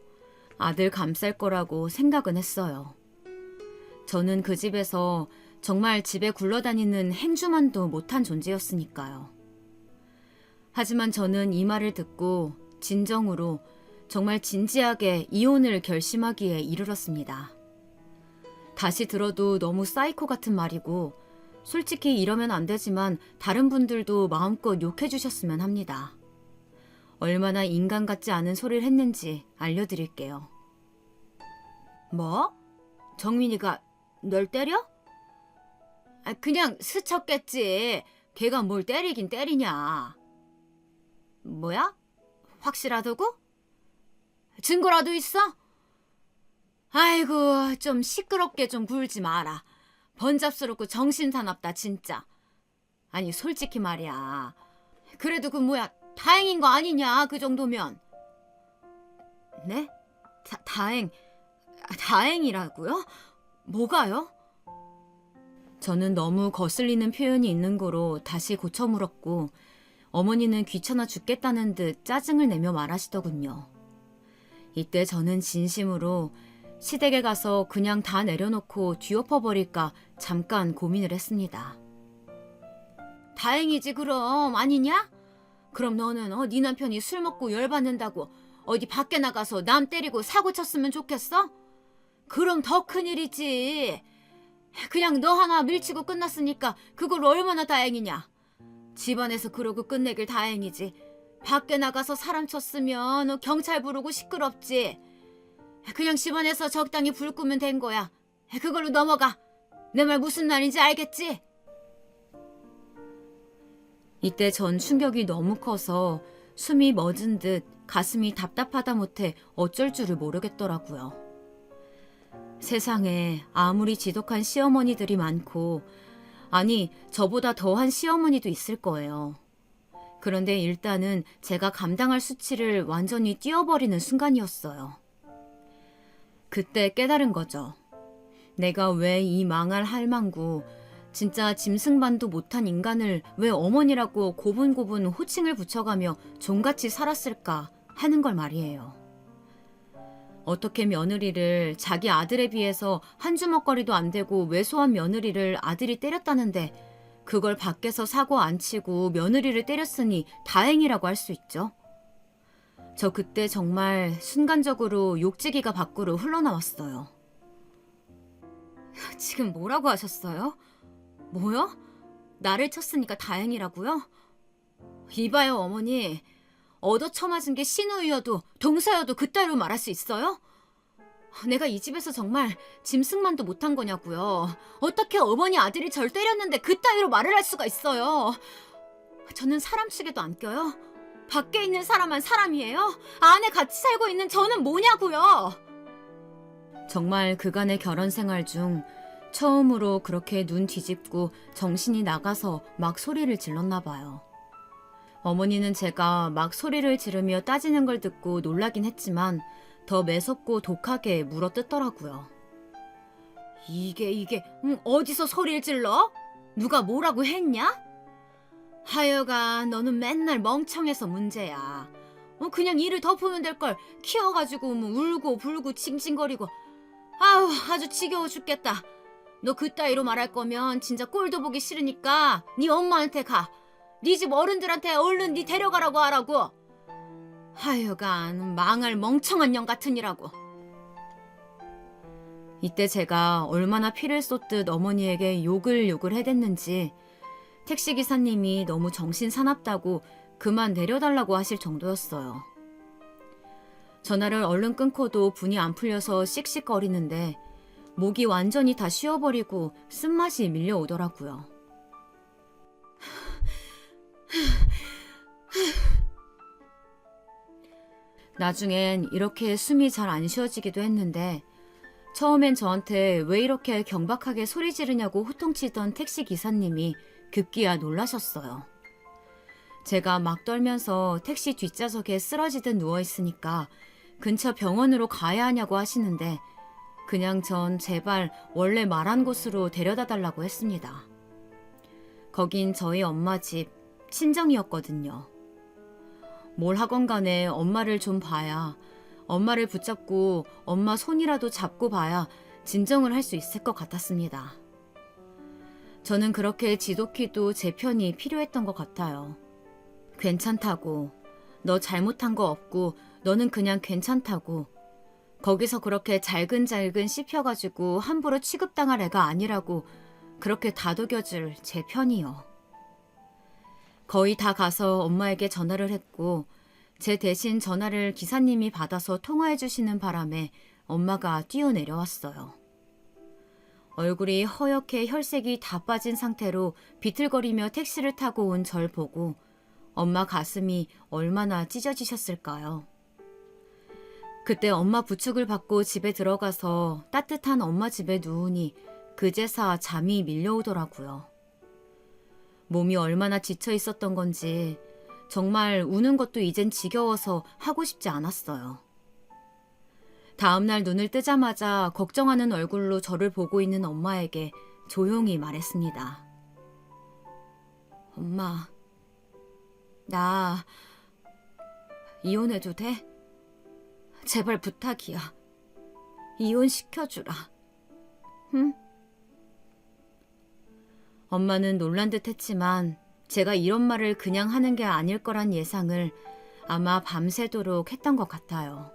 Speaker 1: 아들 감쌀 거라고 생각은 했어요. 저는 그 집에서 정말 집에 굴러다니는 행주만도 못한 존재였으니까요. 하지만 저는 이 말을 듣고 진정으로 정말 진지하게 이혼을 결심하기에 이르렀습니다. 다시 들어도 너무 사이코 같은 말이고 솔직히 이러면 안 되지만 다른 분들도 마음껏 욕해 주셨으면 합니다. 얼마나 인간 같지 않은 소리를 했는지 알려드릴게요. 뭐? 정민이가 널 때려? 그냥 스쳤겠지. 걔가 뭘 때리긴 때리냐. 뭐야? 확실하다고? 증거라도 있어? 아이고, 좀 시끄럽게 좀 굴지 마라. 번잡스럽고 정신사납다 진짜. 아니 솔직히 말이야. 그래도 그 뭐야 다행인 거 아니냐 그 정도면. 네? 다행이라고요? 뭐가요? 저는 너무 거슬리는 표현이 있는 거로 다시 고쳐 물었고 어머니는 귀찮아 죽겠다는 듯 짜증을 내며 말하시더군요. 이때 저는 진심으로 시댁에 가서 그냥 다 내려놓고 뒤엎어버릴까 잠깐 고민을 했습니다. 다행이지 그럼 아니냐? 그럼 너는 네 남편이 술 먹고 열받는다고 어디 밖에 나가서 남 때리고 사고 쳤으면 좋겠어? 그럼 더 큰일이지. 그냥 너 하나 밀치고 끝났으니까 그걸 얼마나 다행이냐. 집안에서 그러고 끝내길 다행이지. 밖에 나가서 사람 쳤으면 경찰 부르고 시끄럽지. 그냥 집안에서 적당히 불 끄면 된 거야. 그걸로 넘어가. 내 말 무슨 말인지 알겠지? 이때 전 충격이 너무 커서 숨이 멎은 듯 가슴이 답답하다 못해 어쩔 줄을 모르겠더라고요. 세상에 아무리 지독한 시어머니들이 많고 아니 저보다 더한 시어머니도 있을 거예요. 그런데 일단은 제가 감당할 수치를 완전히 뛰어버리는 순간이었어요. 그때 깨달은 거죠. 내가 왜 이 망할 할망구 진짜 짐승반도 못한 인간을 왜 어머니라고 고분고분 호칭을 붙여가며 종같이 살았을까 하는 걸 말이에요. 어떻게 며느리를 자기 아들에 비해서 한 주먹거리도 안 되고 왜소한 며느리를 아들이 때렸다는데 그걸 밖에서 사고 안 치고 며느리를 때렸으니 다행이라고 할 수 있죠. 저 그때 정말 순간적으로 욕지기가 밖으로 흘러나왔어요. 지금 뭐라고 하셨어요? 뭐요? 나를 쳤으니까 다행이라고요? 이봐요, 어머니. 얻어쳐맞은 게 신우이여도 동서여도 그따위로 말할 수 있어요? 내가 이 집에서 정말 짐승만도 못한 거냐고요. 어떻게 어머니 아들이 절 때렸는데 그따위로 말을 할 수가 있어요. 저는 사람 축에도 안 껴요. 밖에 있는 사람만 사람이에요? 안에 같이 살고 있는 저는 뭐냐고요. 정말 그간의 결혼 생활 중 처음으로 그렇게 눈 뒤집고 정신이 나가서 막 소리를 질렀나 봐요. 어머니는 제가 막 소리를 지르며 따지는 걸 듣고 놀라긴 했지만 더 매섭고 독하게 물어뜯더라고요. 이게 어디서 소리를 질러? 누가 뭐라고 했냐? 하여간 너는 맨날 멍청해서 문제야. 그냥 일을 덮으면 될 걸 키워가지고 울고 불고 징징거리고. 아우, 아주 지겨워 죽겠다. 너 그따위로 말할 거면 진짜 꼴도 보기 싫으니까 네 엄마한테 가. 네 집 어른들한테 얼른 네 데려가라고 하라고. 하여간 망할 멍청한 년 같으니라고. 이때 제가 얼마나 피를 쏟듯 어머니에게 욕을 해댔는지 택시기사님이 너무 정신 사납다고 그만 내려달라고 하실 정도였어요. 전화를 얼른 끊고도 분이 안 풀려서 씩씩거리는데 목이 완전히 다 쉬어버리고 쓴맛이 밀려오더라고요. 나중엔 이렇게 숨이 잘 안 쉬어지기도 했는데 처음엔 저한테 왜 이렇게 경박하게 소리 지르냐고 호통치던 택시기사님이 급기야 놀라셨어요. 제가 막 떨면서 택시 뒷좌석에 쓰러지듯 누워있으니까 근처 병원으로 가야 하냐고 하시는데 그냥 전 제발 원래 말한 곳으로 데려다 달라고 했습니다. 거긴 저희 엄마 집 친정이었거든요. 뭘 하건 간에 엄마를 좀 봐야, 엄마를 붙잡고 엄마 손이라도 잡고 봐야 진정을 할 수 있을 것 같았습니다. 저는 그렇게 지독히도 제 편이 필요했던 것 같아요. 괜찮다고, 너 잘못한 거 없고 너는 그냥 괜찮다고, 거기서 그렇게 잘근잘근 씹혀가지고 함부로 취급당할 애가 아니라고 그렇게 다독여줄 제 편이요. 거의 다 가서 엄마에게 전화를 했고 제 대신 전화를 기사님이 받아서 통화해 주시는 바람에 엄마가 뛰어내려왔어요. 얼굴이 허옇게 혈색이 다 빠진 상태로 비틀거리며 택시를 타고 온 절 보고 엄마 가슴이 얼마나 찢어지셨을까요? 그때 엄마 부축을 받고 집에 들어가서 따뜻한 엄마 집에 누우니 그제서 잠이 밀려오더라고요. 몸이 얼마나 지쳐 있었던 건지 정말 우는 것도 이젠 지겨워서 하고 싶지 않았어요. 다음날 눈을 뜨자마자 걱정하는 얼굴로 저를 보고 있는 엄마에게 조용히 말했습니다. 엄마, 나 이혼해도 돼? 제발 부탁이야. 이혼시켜주라. 응? 엄마는 놀란 듯 했지만 제가 이런 말을 그냥 하는 게 아닐 거란 예상을 아마 밤새도록 했던 것 같아요.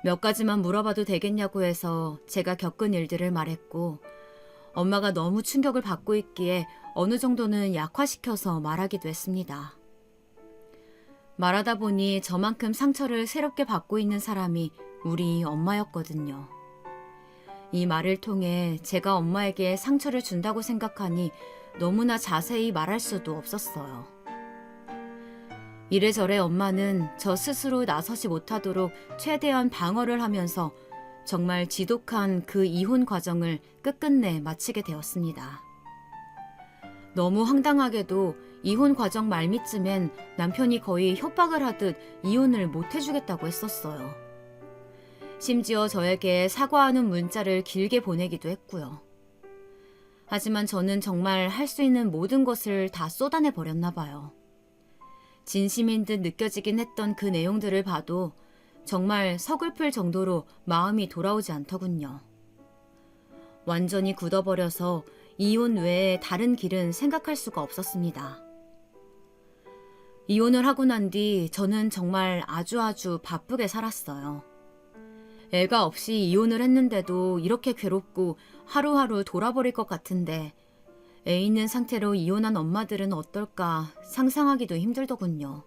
Speaker 1: 몇 가지만 물어봐도 되겠냐고 해서 제가 겪은 일들을 말했고 엄마가 너무 충격을 받고 있기에 어느 정도는 약화시켜서 말하기도 했습니다. 말하다 보니 저만큼 상처를 새롭게 받고 있는 사람이 우리 엄마였거든요. 이 말을 통해 제가 엄마에게 상처를 준다고 생각하니 너무나 자세히 말할 수도 없었어요. 이래저래 엄마는 저 스스로 나서지 못하도록 최대한 방어를 하면서 정말 지독한 그 이혼 과정을 끝끝내 마치게 되었습니다. 너무 황당하게도 이혼 과정 말미쯤엔 남편이 거의 협박을 하듯 이혼을 못 해주겠다고 했었어요. 심지어 저에게 사과하는 문자를 길게 보내기도 했고요. 하지만 저는 정말 할 수 있는 모든 것을 다 쏟아내 버렸나 봐요. 진심인 듯 느껴지긴 했던 그 내용들을 봐도 정말 서글플 정도로 마음이 돌아오지 않더군요. 완전히 굳어버려서 이혼 외에 다른 길은 생각할 수가 없었습니다. 이혼을 하고 난 뒤 저는 정말 아주 바쁘게 살았어요. 애가 없이 이혼을 했는데도 이렇게 괴롭고 하루하루 돌아버릴 것 같은데 애 있는 상태로 이혼한 엄마들은 어떨까 상상하기도 힘들더군요.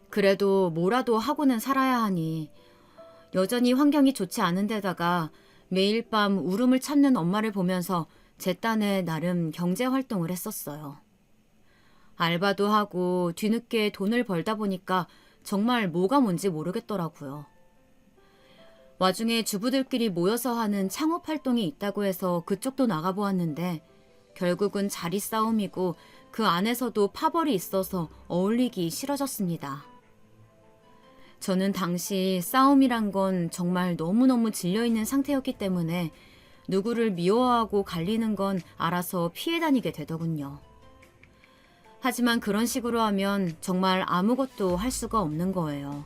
Speaker 1: 그래도 뭐라도 하고는 살아야 하니 여전히 환경이 좋지 않은 데다가 매일 밤 울음을 참는 엄마를 보면서 제 딴에 나름 경제 활동을 했었어요. 알바도 하고 뒤늦게 돈을 벌다 보니까 정말 뭐가 뭔지 모르겠더라고요. 와중에 주부들끼리 모여서 하는 창업 활동이 있다고 해서 그쪽도 나가보았는데 결국은 자리 싸움이고 그 안에서도 파벌이 있어서 어울리기 싫어졌습니다. 저는 당시 싸움이란 건 정말 너무너무 질려있는 상태였기 때문에 누구를 미워하고 갈리는 건 알아서 피해 다니게 되더군요. 하지만 그런 식으로 하면 정말 아무것도 할 수가 없는 거예요.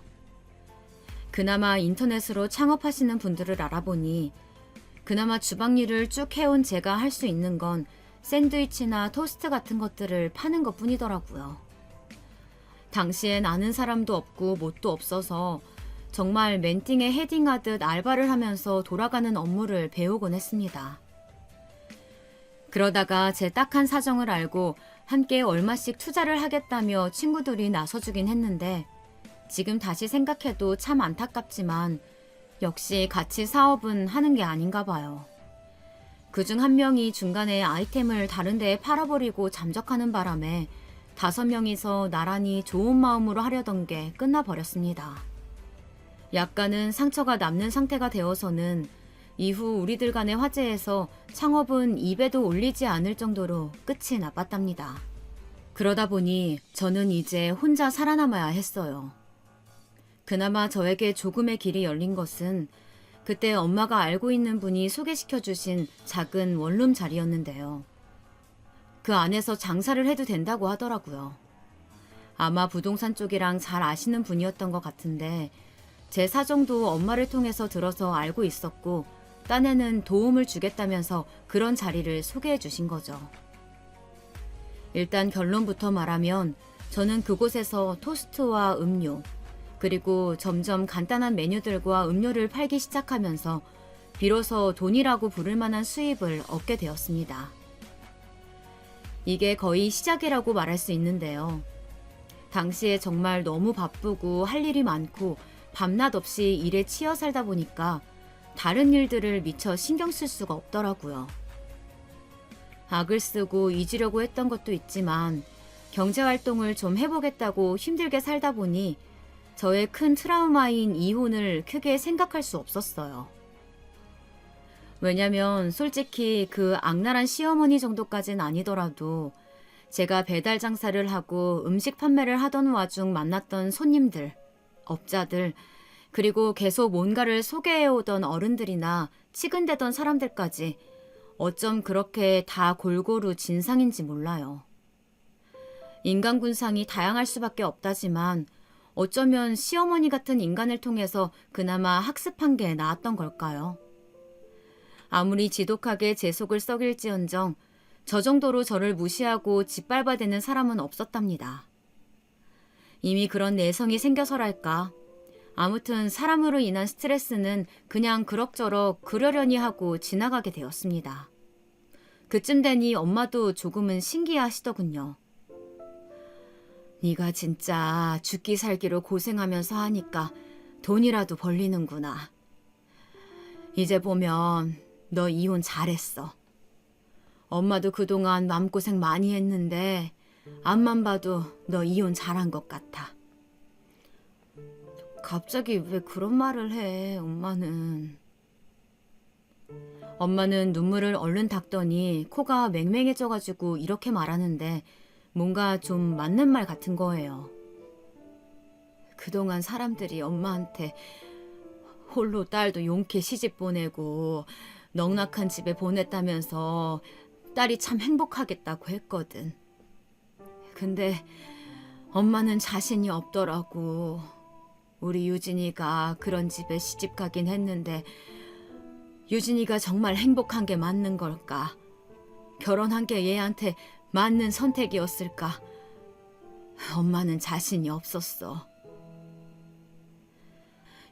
Speaker 1: 그나마 인터넷으로 창업하시는 분들을 알아보니 그나마 주방 일을 쭉 해온 제가 할 수 있는 건 샌드위치나 토스트 같은 것들을 파는 것 뿐이더라고요. 당시엔 아는 사람도 없고 뭣도 없어서 정말 맨팅에 헤딩하듯 알바를 하면서 돌아가는 업무를 배우곤 했습니다. 그러다가 제 딱한 사정을 알고 함께 얼마씩 투자를 하겠다며 친구들이 나서주긴 했는데 지금 다시 생각해도 참 안타깝지만 역시 같이 사업은 하는 게 아닌가 봐요. 그중 한 명이 중간에 아이템을 다른 데에 팔아버리고 잠적하는 바람에 5명이서 나란히 좋은 마음으로 하려던 게 끝나버렸습니다. 약간은 상처가 남는 상태가 되어서는 이후 우리들 간의 화제에서 창업은 입에도 올리지 않을 정도로 끝이 나빴답니다. 그러다 보니 저는 이제 혼자 살아남아야 했어요. 그나마 저에게 조금의 길이 열린 것은 그때 엄마가 알고 있는 분이 소개시켜 주신 작은 원룸 자리였는데요. 그 안에서 장사를 해도 된다고 하더라고요. 아마 부동산 쪽이랑 잘 아시는 분이었던 것 같은데 제 사정도 엄마를 통해서 들어서 알고 있었고 딴에는 도움을 주겠다면서 그런 자리를 소개해 주신 거죠. 일단 결론부터 말하면 저는 그곳에서 토스트와 음료 그리고 점점 간단한 메뉴들과 음료를 팔기 시작하면서 비로소 돈이라고 부를 만한 수입을 얻게 되었습니다. 이게 거의 시작이라고 말할 수 있는데요. 당시에 정말 너무 바쁘고 할 일이 많고 밤낮 없이 일에 치여 살다 보니까 다른 일들을 미처 신경 쓸 수가 없더라고요. 악을 쓰고 잊으려고 했던 것도 있지만 경제활동을 좀 해보겠다고 힘들게 살다 보니 저의 큰 트라우마인 이혼을 크게 생각할 수 없었어요. 왜냐면 솔직히 그 악랄한 시어머니 정도까진 아니더라도 제가 배달 장사를 하고 음식 판매를 하던 와중 만났던 손님들, 업자들, 그리고 계속 뭔가를 소개해오던 어른들이나 치근대던 사람들까지 어쩜 그렇게 다 골고루 진상인지 몰라요. 인간군상이 다양할 수밖에 없다지만 어쩌면 시어머니 같은 인간을 통해서 그나마 학습한 게 나았던 걸까요? 아무리 지독하게 제 속을 썩일지언정 저 정도로 저를 무시하고 짓밟아대는 사람은 없었답니다. 이미 그런 내성이 생겨서랄까. 아무튼 사람으로 인한 스트레스는 그냥 그럭저럭 그러려니 하고 지나가게 되었습니다. 그쯤 되니 엄마도 조금은 신기해하시더군요. 네가 진짜 죽기 살기로 고생하면서 하니까 돈이라도 벌리는구나. 이제 보면 너 이혼 잘했어. 엄마도 그동안 마음고생 많이 했는데 앞만 봐도 너 이혼 잘한 것 같아. 갑자기 왜 그런 말을 해, 엄마는. 엄마는 눈물을 얼른 닦더니 코가 맹맹해져가지고 이렇게 말하는데 뭔가 좀 맞는 말 같은 거예요. 그동안 사람들이 엄마한테 홀로 딸도 용케 시집 보내고 넉넉한 집에 보냈다면서 딸이 참 행복하겠다고 했거든. 근데 엄마는 자신이 없더라고. 우리 유진이가 그런 집에 시집 가긴 했는데 유진이가 정말 행복한 게 맞는 걸까? 결혼한 게 얘한테 맞는 선택이었을까? 엄마는 자신이 없었어.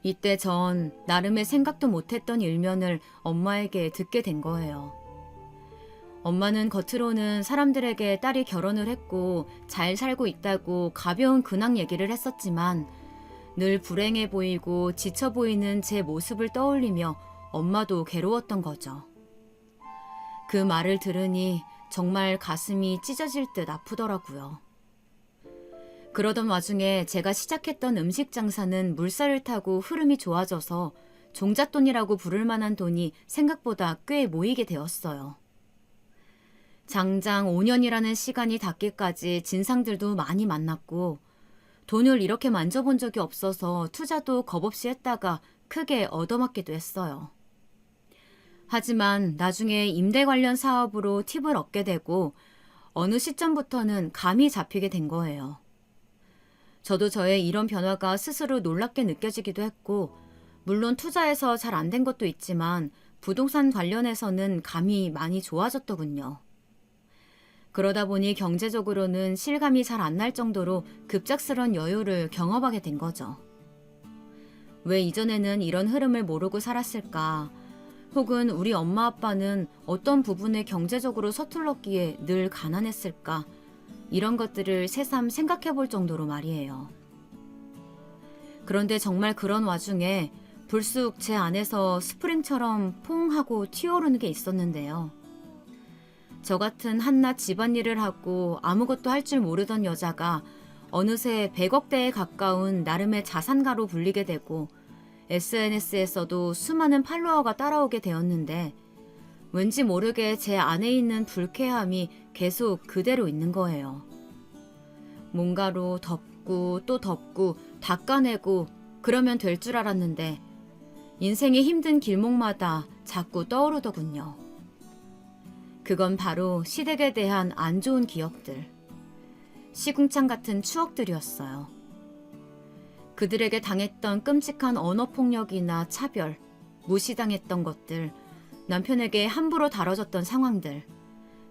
Speaker 1: 이때 전 나름의 생각도 못했던 일면을 엄마에게 듣게 된 거예요. 엄마는 겉으로는 사람들에게 딸이 결혼을 했고 잘 살고 있다고 가벼운 근황 얘기를 했었지만 늘 불행해 보이고 지쳐 보이는 제 모습을 떠올리며 엄마도 괴로웠던 거죠. 그 말을 들으니 정말 가슴이 찢어질 듯 아프더라고요. 그러던 와중에 제가 시작했던 음식 장사는 물살을 타고 흐름이 좋아져서 종잣돈이라고 부를 만한 돈이 생각보다 꽤 모이게 되었어요. 장장 5년이라는 시간이 닿기까지 진상들도 많이 만났고 돈을 이렇게 만져본 적이 없어서 투자도 겁없이 했다가 크게 얻어맞기도 했어요. 하지만 나중에 임대 관련 사업으로 팁을 얻게 되고 어느 시점부터는 감이 잡히게 된 거예요. 저도 저의 이런 변화가 스스로 놀랍게 느껴지기도 했고 물론 투자에서 잘 안 된 것도 있지만 부동산 관련해서는 감이 많이 좋아졌더군요. 그러다 보니 경제적으로는 실감이 잘 안 날 정도로 급작스런 여유를 경험하게 된 거죠. 왜 이전에는 이런 흐름을 모르고 살았을까? 혹은 우리 엄마 아빠는 어떤 부분에 경제적으로 서툴렀기에 늘 가난했을까? 이런 것들을 새삼 생각해 볼 정도로 말이에요. 그런데 정말 그런 와중에 불쑥 제 안에서 스프링처럼 퐁 하고 튀어오르는 게 있었는데요. 저 같은 한낱 집안일을 하고 아무것도 할 줄 모르던 여자가 어느새 100억대에 가까운 나름의 자산가로 불리게 되고 SNS에서도 수많은 팔로워가 따라오게 되었는데 왠지 모르게 제 안에 있는 불쾌함이 계속 그대로 있는 거예요. 뭔가로 덮고 또 덮고 닦아내고 그러면 될 줄 알았는데 인생의 힘든 길목마다 자꾸 떠오르더군요. 그건 바로 시댁에 대한 안 좋은 기억들, 시궁창 같은 추억들이었어요. 그들에게 당했던 끔찍한 언어폭력이나 차별, 무시당했던 것들, 남편에게 함부로 다뤄졌던 상황들,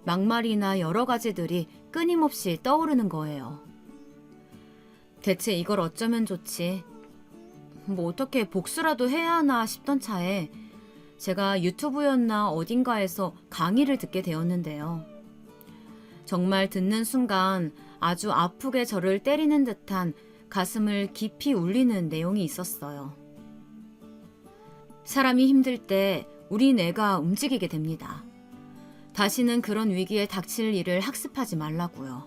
Speaker 1: 막말이나 여러 가지들이 끊임없이 떠오르는 거예요. 대체 이걸 어쩌면 좋지? 뭐 어떻게 복수라도 해야 하나 싶던 차에 제가 유튜브였나 어딘가에서 강의를 듣게 되었는데요. 정말 듣는 순간 아주 아프게 저를 때리는 듯한 가슴을 깊이 울리는 내용이 있었어요. 사람이 힘들 때 우리 뇌가 움직이게 됩니다. 다시는 그런 위기에 닥칠 일을 학습하지 말라고요.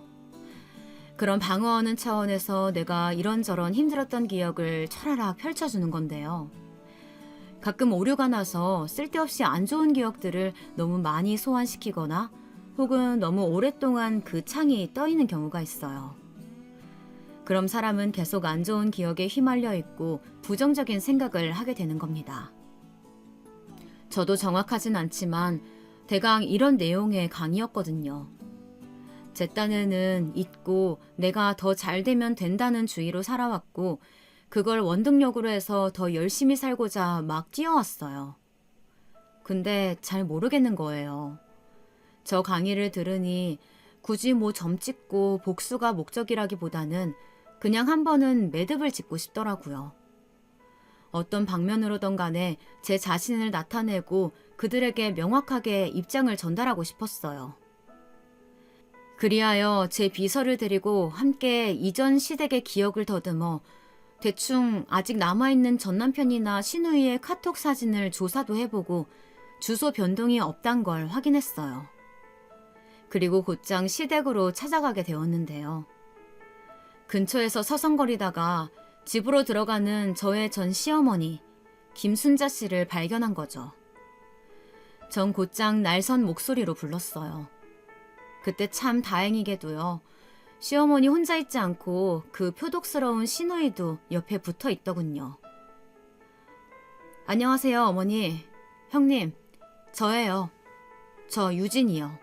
Speaker 1: 그런 방어하는 차원에서 내가 이런저런 힘들었던 기억을 철하락 펼쳐주는 건데요. 가끔 오류가 나서 쓸데없이 안 좋은 기억들을 너무 많이 소환시키거나 혹은 너무 오랫동안 그 창이 떠 있는 경우가 있어요. 그럼 사람은 계속 안 좋은 기억에 휘말려 있고 부정적인 생각을 하게 되는 겁니다. 저도 정확하진 않지만 대강 이런 내용의 강의였거든요. 제 딴에는 잊고 내가 더 잘 되면 된다는 주의로 살아왔고 그걸 원동력으로 해서 더 열심히 살고자 막 뛰어왔어요. 근데 잘 모르겠는 거예요. 저 강의를 들으니 굳이 뭐 점 찍고 복수가 목적이라기보다는 그냥 한 번은 매듭을 짓고 싶더라고요. 어떤 방면으로든 간에 제 자신을 나타내고 그들에게 명확하게 입장을 전달하고 싶었어요. 그리하여 제 비서를 데리고 함께 이전 시댁의 기억을 더듬어 대충 아직 남아있는 전남편이나 시누이의 카톡 사진을 조사도 해보고 주소 변동이 없단 걸 확인했어요. 그리고 곧장 시댁으로 찾아가게 되었는데요. 근처에서 서성거리다가 집으로 들어가는 저의 전 시어머니 김순자 씨를 발견한 거죠. 전 곧장 날선 목소리로 불렀어요. 그때 참 다행이게도요. 시어머니 혼자 있지 않고 그 표독스러운 시누이도 옆에 붙어 있더군요. 안녕하세요, 어머니. 형님, 저예요. 저 유진이요.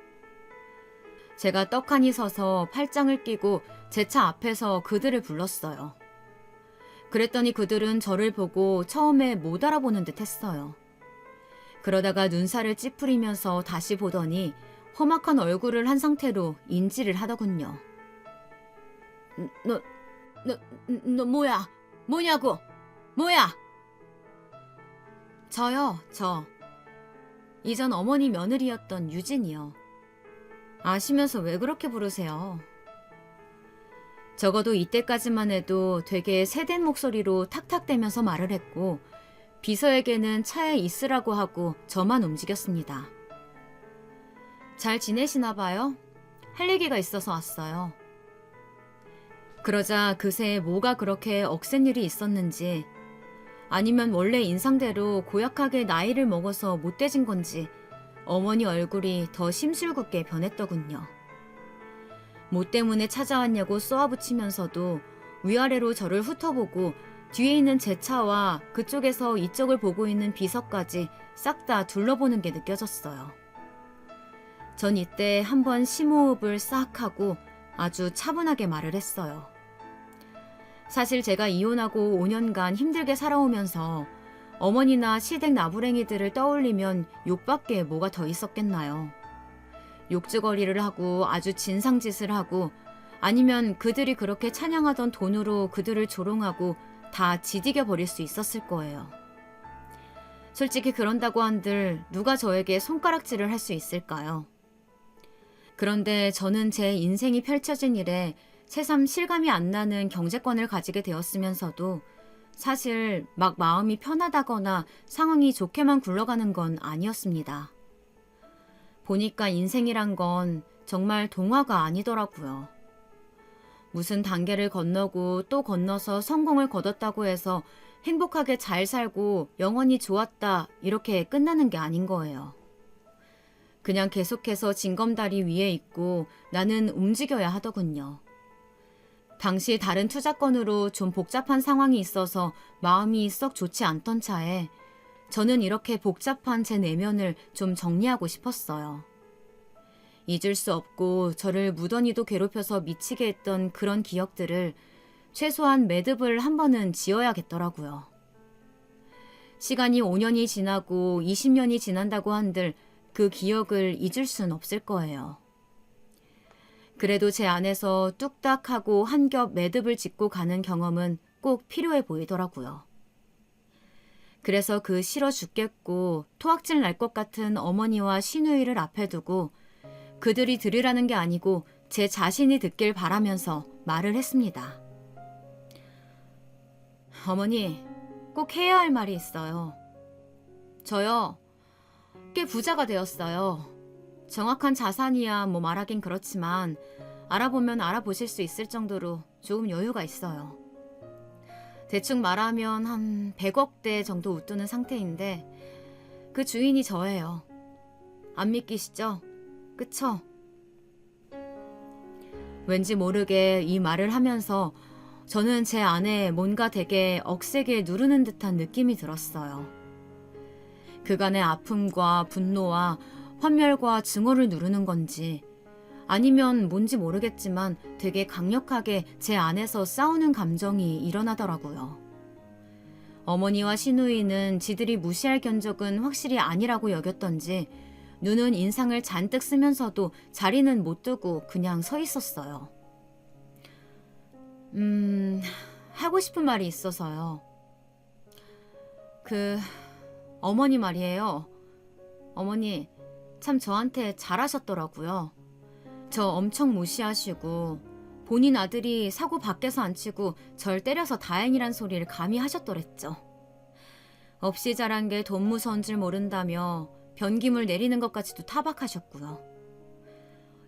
Speaker 1: 제가 떡하니 서서 팔짱을 끼고 제 차 앞에서 그들을 불렀어요. 그랬더니 그들은 저를 보고 처음에 못 알아보는 듯 했어요. 그러다가 눈살을 찌푸리면서 다시 보더니 험악한 얼굴을 한 상태로 인지를 하더군요. 너 뭐야? 뭐냐고? 뭐야? 저요, 저. 이전 어머니 며느리였던 유진이요. 아시면서 왜 그렇게 부르세요? 적어도 이때까지만 해도 되게 세댄 목소리로 탁탁대면서 말을 했고 비서에게는 차에 있으라고 하고 저만 움직였습니다. 잘 지내시나 봐요? 할 얘기가 있어서 왔어요. 그러자 그새 뭐가 그렇게 억센 일이 있었는지 아니면 원래 인상대로 고약하게 나이를 먹어서 못돼진 건지 어머니 얼굴이 더 심술궂게 변했더군요. 뭐 때문에 찾아왔냐고 쏘아붙이면서도 위아래로 저를 훑어보고 뒤에 있는 제 차와 그쪽에서 이쪽을 보고 있는 비서까지 싹 다 둘러보는 게 느껴졌어요. 전 이때 한번 심호흡을 싹 하고 아주 차분하게 말을 했어요. 사실 제가 이혼하고 5년간 힘들게 살아오면서 어머니나 시댁 나부랭이들을 떠올리면 욕밖에 뭐가 더 있었겠나요. 욕주거리를 하고 아주 진상짓을 하고 아니면 그들이 그렇게 찬양하던 돈으로 그들을 조롱하고 다 지디겨 버릴 수 있었을 거예요. 솔직히 그런다고 한들 누가 저에게 손가락질을 할 수 있을까요? 그런데 저는 제 인생이 펼쳐진 일에 새삼 실감이 안 나는 경제권을 가지게 되었으면서도 사실 막 마음이 편하다거나 상황이 좋게만 굴러가는 건 아니었습니다. 보니까 인생이란 건 정말 동화가 아니더라고요. 무슨 단계를 건너고 또 건너서 성공을 거뒀다고 해서 행복하게 잘 살고 영원히 좋았다 이렇게 끝나는 게 아닌 거예요. 그냥 계속해서 징검다리 위에 있고 나는 움직여야 하더군요. 당시 다른 투자건으로 좀 복잡한 상황이 있어서 마음이 썩 좋지 않던 차에 저는 이렇게 복잡한 제 내면을 좀 정리하고 싶었어요. 잊을 수 없고 저를 무던히도 괴롭혀서 미치게 했던 그런 기억들을 최소한 매듭을 한 번은 지어야겠더라고요. 시간이 5년이 지나고 20년이 지난다고 한들 그 기억을 잊을 순 없을 거예요. 그래도 제 안에서 뚝딱하고 한 겹 매듭을 짓고 가는 경험은 꼭 필요해 보이더라고요. 그래서 그 싫어 죽겠고 토악질 날 것 같은 어머니와 시누이를 앞에 두고 그들이 들으라는 게 아니고 제 자신이 듣길 바라면서 말을 했습니다. 어머니, 꼭 해야 할 말이 있어요. 저요, 꽤 부자가 되었어요. 정확한 자산이야 뭐 말하긴 그렇지만 알아보면 알아보실 수 있을 정도로 조금 여유가 있어요. 대충 말하면 한 100억대 정도 웃도는 상태인데 그 주인이 저예요. 안 믿기시죠? 그쵸? 왠지 모르게 이 말을 하면서 저는 제 안에 뭔가 되게 억세게 누르는 듯한 느낌이 들었어요. 그간의 아픔과 분노와 환멸과 증오를 누르는 건지 아니면 뭔지 모르겠지만 되게 강력하게 제 안에서 싸우는 감정이 일어나더라고요. 어머니와 시누이는 지들이 무시할 견적은 확실히 아니라고 여겼던지 눈은 인상을 잔뜩 쓰면서도 자리는 못 두고 그냥 서 있었어요. 하고 싶은 말이 있어서요. 어머니 말이에요. 어머니 참 저한테 잘하셨더라고요. 저 엄청 무시하시고 본인 아들이 사고 밖에서 안 치고 절 때려서 다행이란 소리를 감히 하셨더랬죠. 없이 자란 게 돈 무서운 줄 모른다며 변기물 내리는 것까지도 타박하셨고요.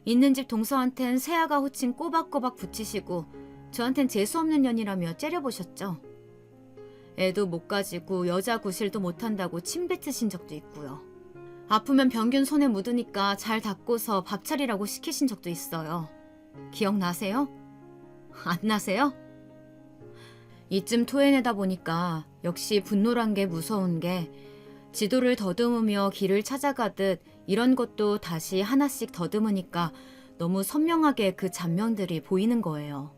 Speaker 1: 있는 집 동서한텐 새아가 호칭 꼬박꼬박 붙이시고 저한텐 재수없는 년이라며 째려보셨죠. 애도 못 가지고 여자 구실도 못한다고 침 뱉으신 적도 있고요. 아프면 병균 손에 묻으니까 잘 닦고서 밥 차리라고 시키신 적도 있어요. 기억나세요? 안 나세요? 이쯤 토해내다 보니까 역시 분노란 게 무서운 게 지도를 더듬으며 길을 찾아가듯 이런 것도 다시 하나씩 더듬으니까 너무 선명하게 그 잔면들이 보이는 거예요.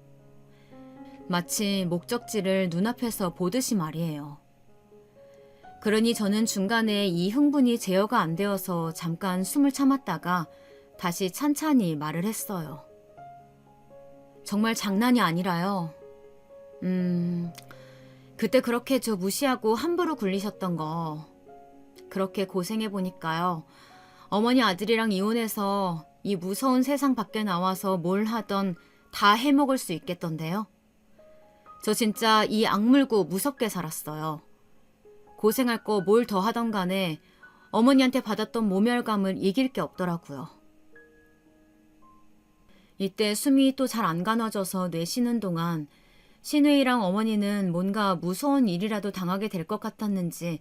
Speaker 1: 마치 목적지를 눈앞에서 보듯이 말이에요. 그러니 저는 중간에 이 흥분이 제어가 안 되어서 잠깐 숨을 참았다가 다시 찬찬히 말을 했어요. 정말 장난이 아니라요. 그때 그렇게 저 무시하고 함부로 굴리셨던 거 그렇게 고생해보니까요. 어머니 아들이랑 이혼해서 이 무서운 세상 밖에 나와서 뭘 하던 다 해먹을 수 있겠던데요. 저 진짜 이 악물고 무섭게 살았어요. 고생할 거 뭘 더 하던 간에 어머니한테 받았던 모멸감을 이길 게 없더라고요. 이때 숨이 또 잘 안 가눠져서 내쉬는 동안 신우이랑 어머니는 뭔가 무서운 일이라도 당하게 될 것 같았는지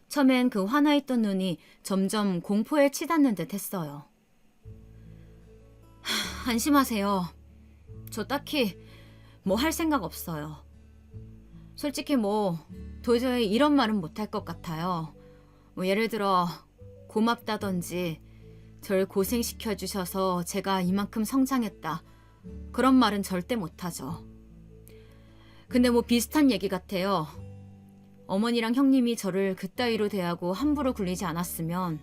Speaker 1: 처음엔 그 화나있던 눈이 점점 공포에 치닫는 듯 했어요. 안심하세요. 저 딱히 뭐 할 생각 없어요. 솔직히 도저히 이런 말은 못할 것 같아요. 예를 들어 고맙다든지 절 고생시켜 주셔서 제가 이만큼 성장했다. 그런 말은 절대 못하죠. 근데 비슷한 얘기 같아요. 어머니랑 형님이 저를 그따위로 대하고 함부로 굴리지 않았으면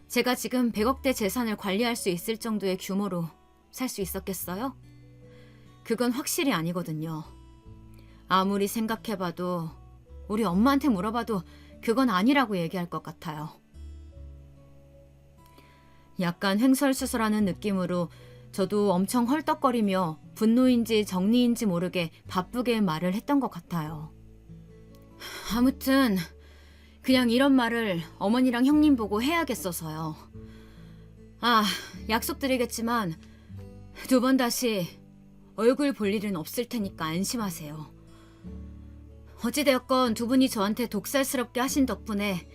Speaker 1: 제가 지금 100억대 재산을 관리할 수 있을 정도의 규모로 살 수 있었겠어요? 그건 확실히 아니거든요. 아무리 생각해봐도 우리 엄마한테 물어봐도 그건 아니라고 얘기할 것 같아요. 약간 횡설수설하는 느낌으로 저도 엄청 헐떡거리며 분노인지 정리인지 모르게 바쁘게 말을 했던 것 같아요. 아무튼 그냥 이런 말을 어머니랑 형님 보고 해야겠어서요. 약속드리겠지만 2번 다시 얼굴 볼 일은 없을 테니까 안심하세요. 어찌되었건 2분이 저한테 독살스럽게 하신 덕분에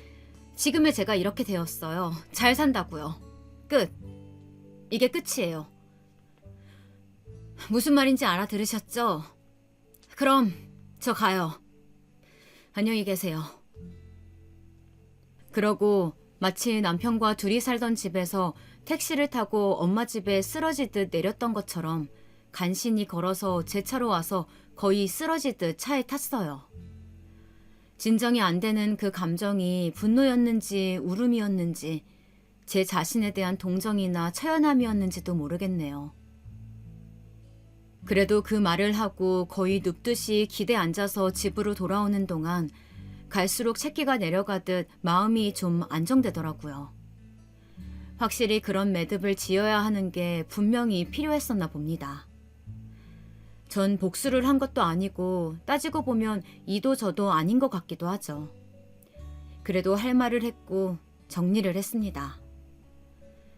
Speaker 1: 지금의 제가 이렇게 되었어요. 잘 산다고요. 끝. 이게 끝이에요. 무슨 말인지 알아들으셨죠? 그럼 저 가요. 안녕히 계세요. 그러고 마치 남편과 둘이 살던 집에서 택시를 타고 엄마 집에 쓰러지듯 내렸던 것처럼 간신히 걸어서 제 차로 와서 거의 쓰러지듯 차에 탔어요. 진정이 안 되는 그 감정이 분노였는지 울음이었는지 제 자신에 대한 동정이나 처연함이었는지도 모르겠네요. 그래도 그 말을 하고 거의 눕듯이 기대에 앉아서 집으로 돌아오는 동안 갈수록 채기가 내려가듯 마음이 좀 안정되더라고요. 확실히 그런 매듭을 지어야 하는 게 분명히 필요했었나 봅니다. 전 복수를 한 것도 아니고 따지고 보면 이도 저도 아닌 것 같기도 하죠. 그래도 할 말을 했고 정리를 했습니다.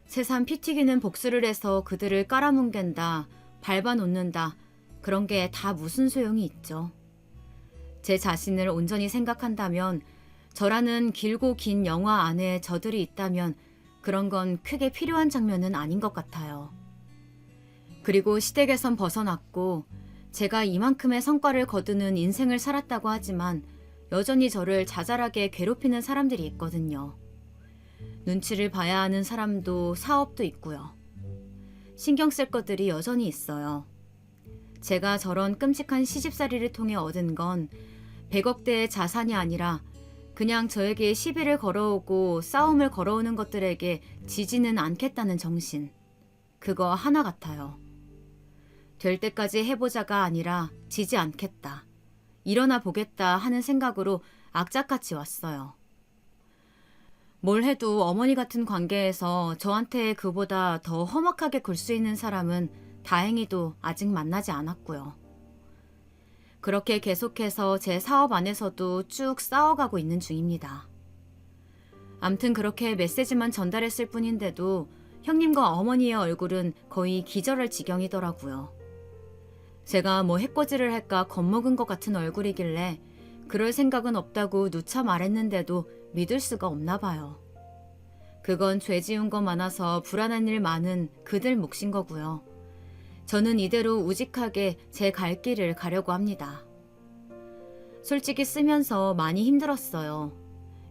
Speaker 1: 새삼 피 튀기는 복수를 해서 그들을 깔아뭉갠다, 밟아놓는다, 그런 게 다 무슨 소용이 있죠. 제 자신을 온전히 생각한다면 저라는 길고 긴 영화 안에 저들이 있다면 그런 건 크게 필요한 장면은 아닌 것 같아요. 그리고 시댁에선 벗어났고 제가 이만큼의 성과를 거두는 인생을 살았다고 하지만 여전히 저를 자잘하게 괴롭히는 사람들이 있거든요. 눈치를 봐야 하는 사람도 사업도 있고요. 신경 쓸 것들이 여전히 있어요. 제가 저런 끔찍한 시집살이를 통해 얻은 건 100억대의 자산이 아니라 그냥 저에게 시비를 걸어오고 싸움을 걸어오는 것들에게 지지는 않겠다는 정신. 그거 하나 같아요. 될 때까지 해보자가 아니라 지지 않겠다. 일어나 보겠다 하는 생각으로 악착같이 왔어요. 뭘 해도 어머니 같은 관계에서 저한테 그보다 더 험악하게 굴 수 있는 사람은 다행히도 아직 만나지 않았고요. 그렇게 계속해서 제 사업 안에서도 쭉 싸워가고 있는 중입니다. 암튼 그렇게 메시지만 전달했을 뿐인데도 형님과 어머니의 얼굴은 거의 기절할 지경이더라고요. 제가 해코지를 할까 겁먹은 것 같은 얼굴이길래 그럴 생각은 없다고 누차 말했는데도 믿을 수가 없나 봐요. 그건 죄 지은 거 많아서 불안한 일 많은 그들 몫인 거고요. 저는 이대로 우직하게 제 갈 길을 가려고 합니다. 솔직히 쓰면서 많이 힘들었어요.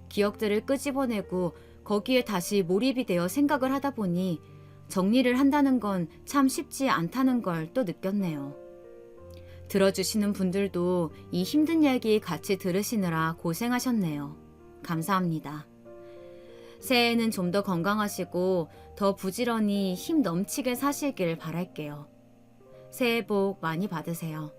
Speaker 1: 기억들을 끄집어내고 거기에 다시 몰입이 되어 생각을 하다 보니 정리를 한다는 건 참 쉽지 않다는 걸 또 느꼈네요. 들어주시는 분들도 이 힘든 얘기 같이 들으시느라 고생하셨네요. 감사합니다. 새해에는 좀 더 건강하시고 더 부지런히 힘 넘치게 사시길 바랄게요. 새해 복 많이 받으세요.